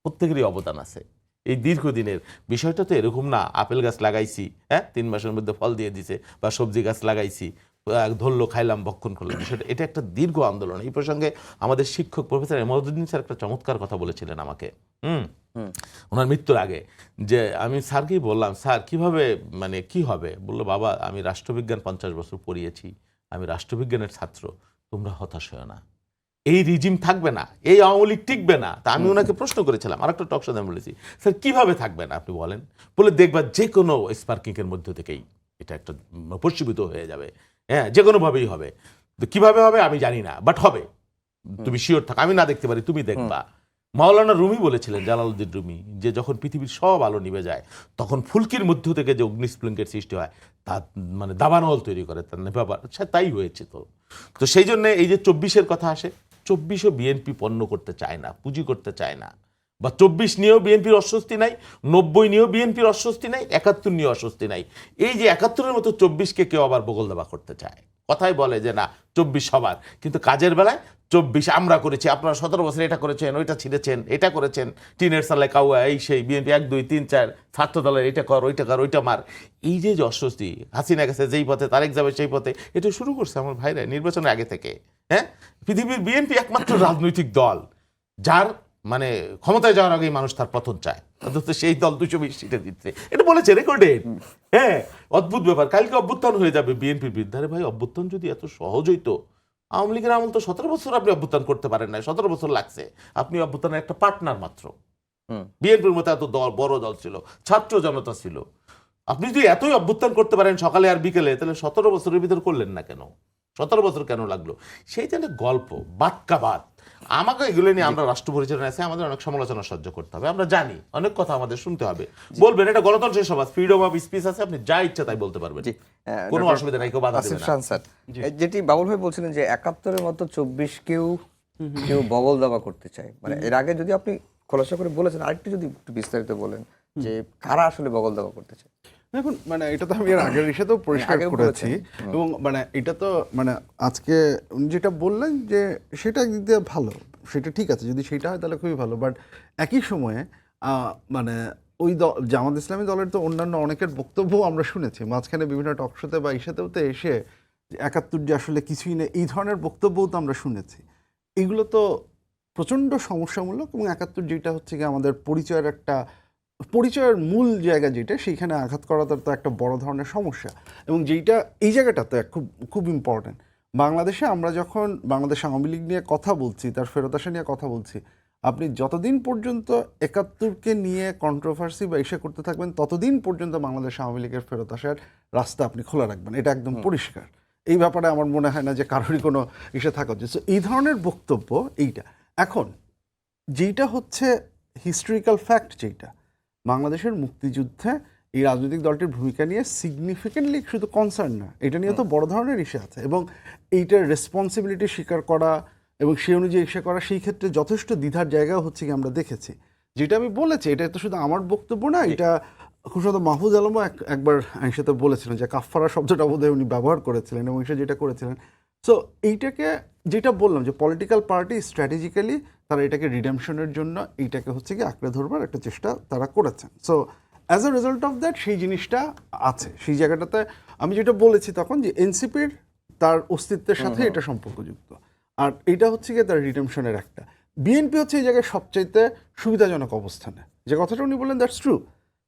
প্রত্যেকেরই অবদান আছে এই দীর্ঘদিনের। বিষয়টা তো এরকম না আপেল গাছ লাগাইছি, হ্যাঁ 3 মাসের মধ্যে ফল দিয়ে দিছে, বা সবজি গাছ লাগাইছি, ধরলো, খাইলাম, ভক্ষণ করলাম। বিষয়টা এটা একটা দীর্ঘ আন্দোলন। এই প্রসঙ্গে আমাদের শিক্ষক প্রফেসর এমাজউদ্দিন স্যার একটা চমৎকার কথা বলেছিলেন আমাকে ওনার মৃত্যুর আগে, যে আমি স্যারকেই বললাম, স্যার কিভাবে মানে কি হবে? বললো, বাবা আমি রাষ্ট্রবিজ্ঞান 50 বছর পড়িয়েছি, আমি রাষ্ট্রবিজ্ঞানের ছাত্র, তোমরা হতাশ হও না, এই রিজিম থাকবে না, এই আওয়ামী লীগ টিকবে না। তা আমি ওনাকে প্রশ্ন করেছিলাম, আর একটা টক শোতে আমি বলেছি, স্যার কিভাবে থাকবে না আপনি বলেন? বলে, দেখবা যে কোনো স্পার্কিং এর মধ্য থেকেই এটা একটা প্রশীভূত হয়ে যাবে, হ্যাঁ যে কোনোভাবেই হবে। তো কিভাবে হবে আমি জানি না, বাট হবে, তুমি শিওর থাক, আমি না দেখতে পারি, তুমি দেখবা। মাওলানা রুমি বলেছিলেন, জালালউদ্দিন রুমি, যে যখন পৃথিবীর সব আলো নিভে যায় তখন ফুলকির মধ্য থেকে যে অগ্নিস্ফুলিঙ্গের সৃষ্টি হয় তা মানে দাবানল তৈরি করে, তার নেভাবার। আচ্ছা তাই হয়েছে। তো সেই জন্য এই যে 24-এর কথা আসে, 24ও বিএনপি পণ্য করতে চায় না, পুঁজি করতে চায় না, বা 24 নিয়েও বিএনপির অস্বস্তি নাই, 90 নিয়েও বিএনপির অস্বস্তি নাই, 71 নিয়েও অস্বস্তি নাই। এই যে 71-এর মতো 24কে কেউ আবার বগল দাবা করতে চায়। কথাই বলে যে না 24 সবার, কিন্তু কাজের বেলায় 24 আমরা করেছি, আপনারা 17 বছর এটা করেছেন, ওইটা ছিঁড়েছেন, এটা করেছেন, টিনের সালে কাউয়া, এই সেই বিএনপি 1 2 3 4 ছাত্র দলের এটা কর, ওইটা কর, ওইটা মার। এই যে অস্বস্তি, হাসিনা গেছে যেই পথে, তারেক যাবে সেই পথে, এটা শুরু করছে আমার ভাইরা নির্বাচনের আগে থেকে। হ্যাঁ, পৃথিবীর বিএনপি একমাত্র রাজনৈতিক দল যার মানে ক্ষমতায় যাওয়ার আগেই মানুষ তার পতন চায়, অথচ সেই দল 220 সিটে দিচ্ছে, এটা বলেছে রেকর্ডেড। হ্যাঁ, অদ্ভুত ব্যাপার। কালকে অভ্যুত্থান হয়ে যাবে বিএনপির বিরুদ্ধে। আরে ভাই, অভ্যুত্থান যদি এত সহজ হইতো, আওয়ামী লীগের আমল তো 17 বছর আপনি অভ্যুত্থান করতে পারেন না, 17 বছর লাগছে। আপনি অভ্যুত্থানের একটা পার্টনার মাত্র। বিএনপির মতো এত দল, বড় দল ছিল, ছাত্র জনতা ছিল। আপনি যদি এতই অভ্যুত্থান করতে পারেন সকালে আর বিকেলে, তাহলে 17 বছরের ভিতর করলেন না কেন? 17 বছর কেন লাগলো? সেই জন্য গল্প বাক্যাবাদ। আমাকে এগুলো নিয়ে আমরা রাষ্ট্র পরিচালনা আছে, আমাদের অনেক সমালোচনা সহ্য করতে হবে, আমরা জানি অনেক কথা আমাদের শুনতে হবে। বলবেন, এটা গণতন্ত্রের সমাজ, ফ্রিডম অফ স্পিচ আছে, আপনি যা ইচ্ছা তাই বলতে পারবেন, কোনো অসুবিধা নাই, কেউ বাধা দেবে না। স্যার, যেটি বাবুল ভাই বলছিলেন যে 71-এর মতো 24 কেউ বগল দাবা করতে চায়, মানে এর আগে যদি আপনি খোলাসা করে বলেছেন, আরেকটু যদি একটু বিস্তারিত বলেন যে কারা আসলে বগল দাবা করতে চায়। দেখুন, মানে এটা তো আমি এর আগের সাথেও পরিষ্কার আগেও করেছি, এবং মানে এটা তো মানে আজকে উনি যেটা বললেন যে সেটা একদিক দিয়ে ভালো, সেটা ঠিক আছে, যদি সেটা হয় তাহলে খুবই ভালো। বাট একই সময়ে মানে ওই জামাত ইসলামী দলের তো অন্যান্য অনেকের বক্তব্য আমরা শুনেছি মাঝখানে বিভিন্ন টকশোতে বা ইসাতেও তো এসে, যে 71 যে আসলে কিছুই নেই, এই ধরনের বক্তব্যও তো আমরা শুনেছি। এগুলো তো প্রচণ্ড সমস্যামূলক, এবং 71 যেটা হচ্ছে কি আমাদের পরিচয়ের মূল জায়গা যেটা, সেইখানে আঘাত করাটা তো একটা বড় ধরনের সমস্যা, এবং যেইটা এই জায়গাটাতে খুব খুব ইম্পর্টেন্ট। বাংলাদেশে আমরা যখন বাংলাদেশ আওয়ামী লীগ নিয়ে কথা বলছি, তার ফেরত আসা নিয়ে কথা বলছি, আপনি যতদিন পর্যন্ত 71-কে নিয়ে কন্ট্রোভার্সি বা ইস্যু করতে থাকবেন, ততদিন পর্যন্ত বাংলাদেশ আওয়ামী লীগের ফেরত আসার রাস্তা আপনি খোলা রাখবেন, এটা একদম পরিষ্কার। এই ব্যাপারে আমার মনে হয় না যে কারোরই কোনো ইস্যু থাকা উচিত। সো এই ধরনের বক্তব্য এইটা। এখন যেইটা হচ্ছে হিস্টোরিক্যাল ফ্যাক্ট, যেইটা বাংলাদেশের মুক্তিযুদ্ধে এই রাজনৈতিক দলটির ভূমিকা নিয়ে সিগনিফিকেন্টলি শুধু কনসার্ন না, এটা নিয়ে তো বড় ধরনের ইস্যু আছে, এবং এইটার রেসপন্সিবিলিটি স্বীকার করা এবং সেই অনুযায়ী ইস্যু করা, সেই ক্ষেত্রে যথেষ্ট দ্বিধার জায়গাও হচ্ছে কি আমরা দেখেছি। যেটা আমি বলেছি, এটা তো শুধু আমার বক্তব্য না, এটা খুব সম্ভবত মাহফুজ আলমও একবার আমার সাথে বলেছিলেন, যে কাফফারা শব্দটা বোধহয় উনি ব্যবহার করেছিলেন, এবং সে যেটা করেছিলেন। সো এইটাকে যেটা বললাম, যে পলিটিক্যাল পার্টি স্ট্র্যাটেজিক্যালি তারা এটাকে রিডেমশনের জন্য এইটাকে হচ্ছে কি আঁকড়ে ধরবার একটা চেষ্টা তারা করেছেন। So as a result of that সেই জিনিসটা আছে, সেই জায়গাটাতে আমি যেটা বলেছি তখন, যে এনসিপির তার অস্তিত্বের সাথে এটা সম্পর্কযুক্ত, আর এটা হচ্ছে গিয়ে তার রিডেমশনের একটা। বিএনপি হচ্ছে এই জায়গায় সবচাইতে সুবিধাজনক অবস্থানে, যে কথাটা উনি বললেন দ্যাটস ট্রু।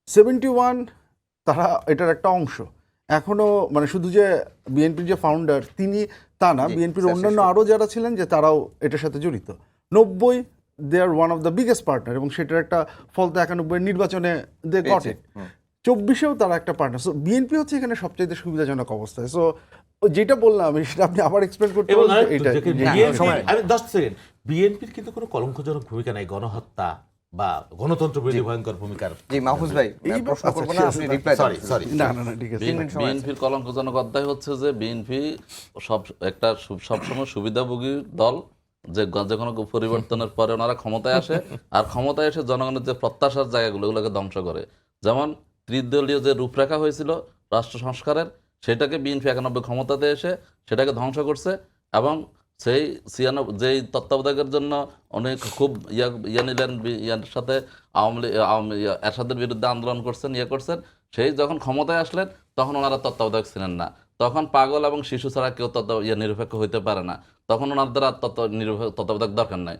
71 তারা এটার একটা অংশ এখনো, মানে শুধু যে বিএনপির যে ফাউন্ডার তিনি তা না, বিএনপির অন্যান্য আরও যারা ছিলেন যে তারাও এটার সাথে জড়িত। 90 they are one of the biggest partner, এবং সেটার একটা ফল তো 91 নির্বাচনে দে গট ইট। 24-এও তারা একটা পার্টনার। সো বিএনপি হচ্ছে এখানে সবচেয়ে সুবিধাজনক অবস্থায়। সো যেটা বললাম সেটা আপনি আবার এক্সপ্লেন করতে এবং পারবেন। এটা আমি 10 সেকেন্ড, বিএনপির কিন্তু কোনো কলঙ্কজনক ভূমিকা নাই গণহত্যা বা গণতন্ত্র বিরোধী ভয়ঙ্কর ভূমিকার। জি মাহফুজ ভাই, প্রশ্ন করব না, আপনি রিপ্লাই সরি সরি না না না ঠিক আছে। বিএনপির কলঙ্কজনক অধ্যায় হচ্ছে যে বিএনপি সবসময় সুবিধাভোগী দল, যে যে কোনো পরিবর্তনের পরে ওনারা ক্ষমতায় আসে, আর ক্ষমতায় এসে জনগণের যে প্রত্যাশার জায়গাগুলো ওগুলোকে ধ্বংস করে। যেমন ত্রিদলীয় যে রূপরেখা হয়েছিল রাষ্ট্র সংস্কারের, সেটাকে বিএনপি 91 ক্ষমতাতে এসে সেটাকে ধ্বংস করছে এবং সেই 96 যেই তত্ত্বাবধায়কের জন্য অনেক খুব ইয়া নিলেন ইয়ার সাথে এরশাদের বিরুদ্ধে আন্দোলন করছেন করছেন, সেই যখন ক্ষমতায় আসলেন তখন ওনারা তত্ত্বাবধায়ক ছিলেন না। তখন পাগল এবং শিশু ছাড়া কেউ নিরপেক্ষ হইতে পারে না, তখন ওনাদের আর তত্ত্বাবধায়ক দরকার নাই।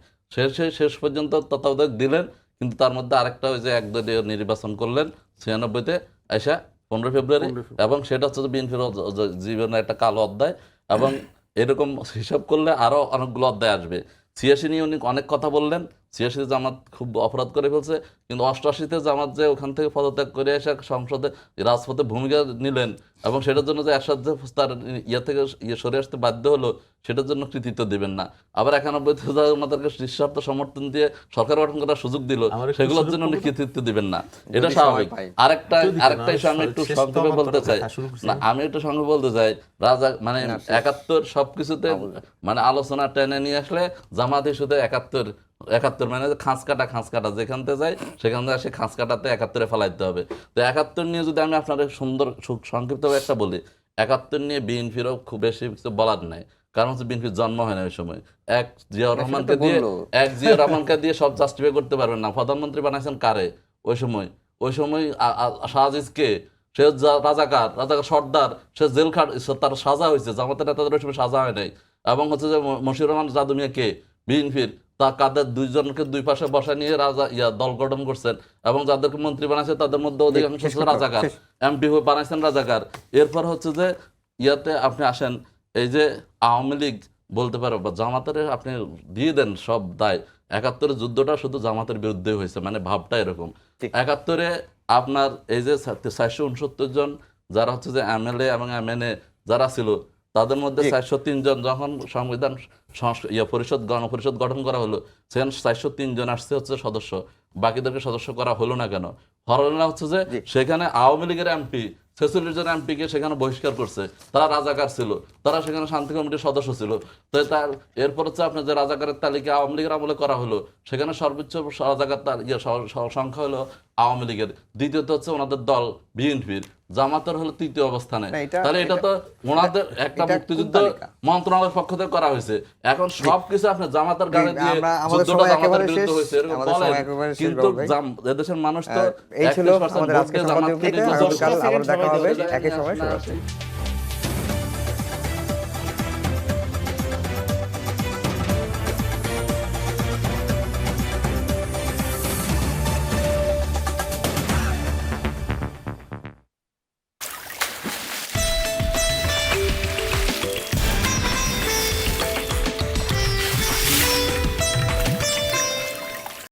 শেষ পর্যন্ত তত্ত্বাবধায়ক দিলেন, কিন্তু তার মধ্যে আরেকটা ওই যে একদলীয় নির্বাচন করলেন 96-তে আইসা 15 ফেব্রুয়ারি, এবং সেটা হচ্ছে বিএনপির জীবনের একটা কালো অধ্যায়। এবং এরকম হিসাব করলে আরো অনেকগুলো অধ্যায় আসবে। 86 নিয়ে উনি অনেক কথা বললেন, 86-তে জামাত খুব অপরাধ করে ফেলছে, কিন্তু 88-তে জামাত যে ওখান থেকে পদত্যাগ করে এসে সংসদে রাজপথে ভূমিকা নিলেন এবং সেটার জন্য যে এরশাদ যে তার থেকে সরে আসতে বাধ্য হলো, সেটার জন্য কৃতিত্ব দিবেন না। আবার 91-তে আমাদেরকে নিঃস্বার্থ সমর্থন দিয়ে সরকার গঠন করার সুযোগ দিল, সেগুলোর জন্য উনি কৃতিত্ব দিবেন না, এটা স্বাভাবিক। আরেকটা ইস্যু আমি একটু সংক্ষেপে বলতে চাই, না আমি একটু সংক্ষেপে বলতে চাই, রাজা মানে 71 সবকিছুতে মানে আলোচনা টেনে নিয়ে আসলে জামাত ইস্যুতে 71 মানে খাঁচ কাটা যেখান থেকে যায় সেখান থেকে সে খাঁচ কাটাতে 71-এ ফেলাইতে হবে। তো 71 নিয়ে যদি আমি আপনাদের সুন্দর সংক্ষিপ্তভাবে একটা বলি, 71 নিয়ে বিএনপিরও খুব বেশি কিছু বলার নাই, কারণ হচ্ছে বিএনপির জন্ম হয় না ওই সময়। জিয়াউর রহমানকে দিয়ে সব জাস্টিফাই করতে পারবেন না। প্রধানমন্ত্রী বানাইছেন কারে ওই সময় শাহজিজকে, সে রাজাকার সর্দার, সে জেল খাট, তার সাজা হয়েছে, জামাতের নেতাদের ওই সময় সাজা হয় নাই। এবং হচ্ছে যে মশিউর রহমান জাদু মিয়াকে বিএনপির তা কাদের দুইজনকে দুই পাশে বসা নিয়ে দল গঠন করছেন এবং যাদেরকে মন্ত্রী বানাইছে তাদের মধ্যে অধিকাংশ রাজাকার, এমপি বানাইছেন রাজাকার। এরপর হচ্ছে যে আপনি আসেন, এই যে আওয়ামী লীগ বলতে পারো বা জামাতের আপনি দিয়ে দেন সব দায়। 71-এর যুদ্ধটা শুধু জামাতের বিরুদ্ধে হয়েছে, মানে ভাবটা এরকম। 71-এ আপনার এই যে 469 জন যারা হচ্ছে যে এমএলএ এবং এমএনএ যারা ছিল, তাদের মধ্যে 403 জন যখন সংবিধান গণপরিষদ গঠন করা হলো, সেখানে 403 জন আসছে হচ্ছে সদস্য, বাকিদেরকে সদস্য করা হলো না কেন? হলো না হচ্ছে যে সেখানে আওয়ামী লীগের এমপি 46 জন এমপিকে সেখানে বহিষ্কার করছে, তারা রাজাকার ছিল, তারা সেখানে শান্তি কমিটির সদস্য ছিল। তো তার এরপর হচ্ছে আপনার যে রাজাকারের তালিকা আওয়ামী লীগের আমলে করা হলো, সেখানে সর্বোচ্চ রাজাকার সংখ্যা হলো আওয়ামী লীগের, দ্বিতীয়ত হচ্ছে ওনাদের দল বিএনপির, জামাতের হলো তৃতীয় অবস্থানে। তাহলে এটা তো ওনাদের একটা মুক্তিযুদ্ধ মন্ত্রণালয়ের পক্ষ থেকে করা হয়েছে। এখন সবকিছু আপনি জামাতের গাড়ি দিয়ে যুদ্ধটা জামাতের বিরুদ্ধে হয়েছে এরকম বলেন, কিন্তু এদেশের মানুষ তো এই ছিল আমাদের আজকে সংবাদ। আবার দেখা হবে একই সময়।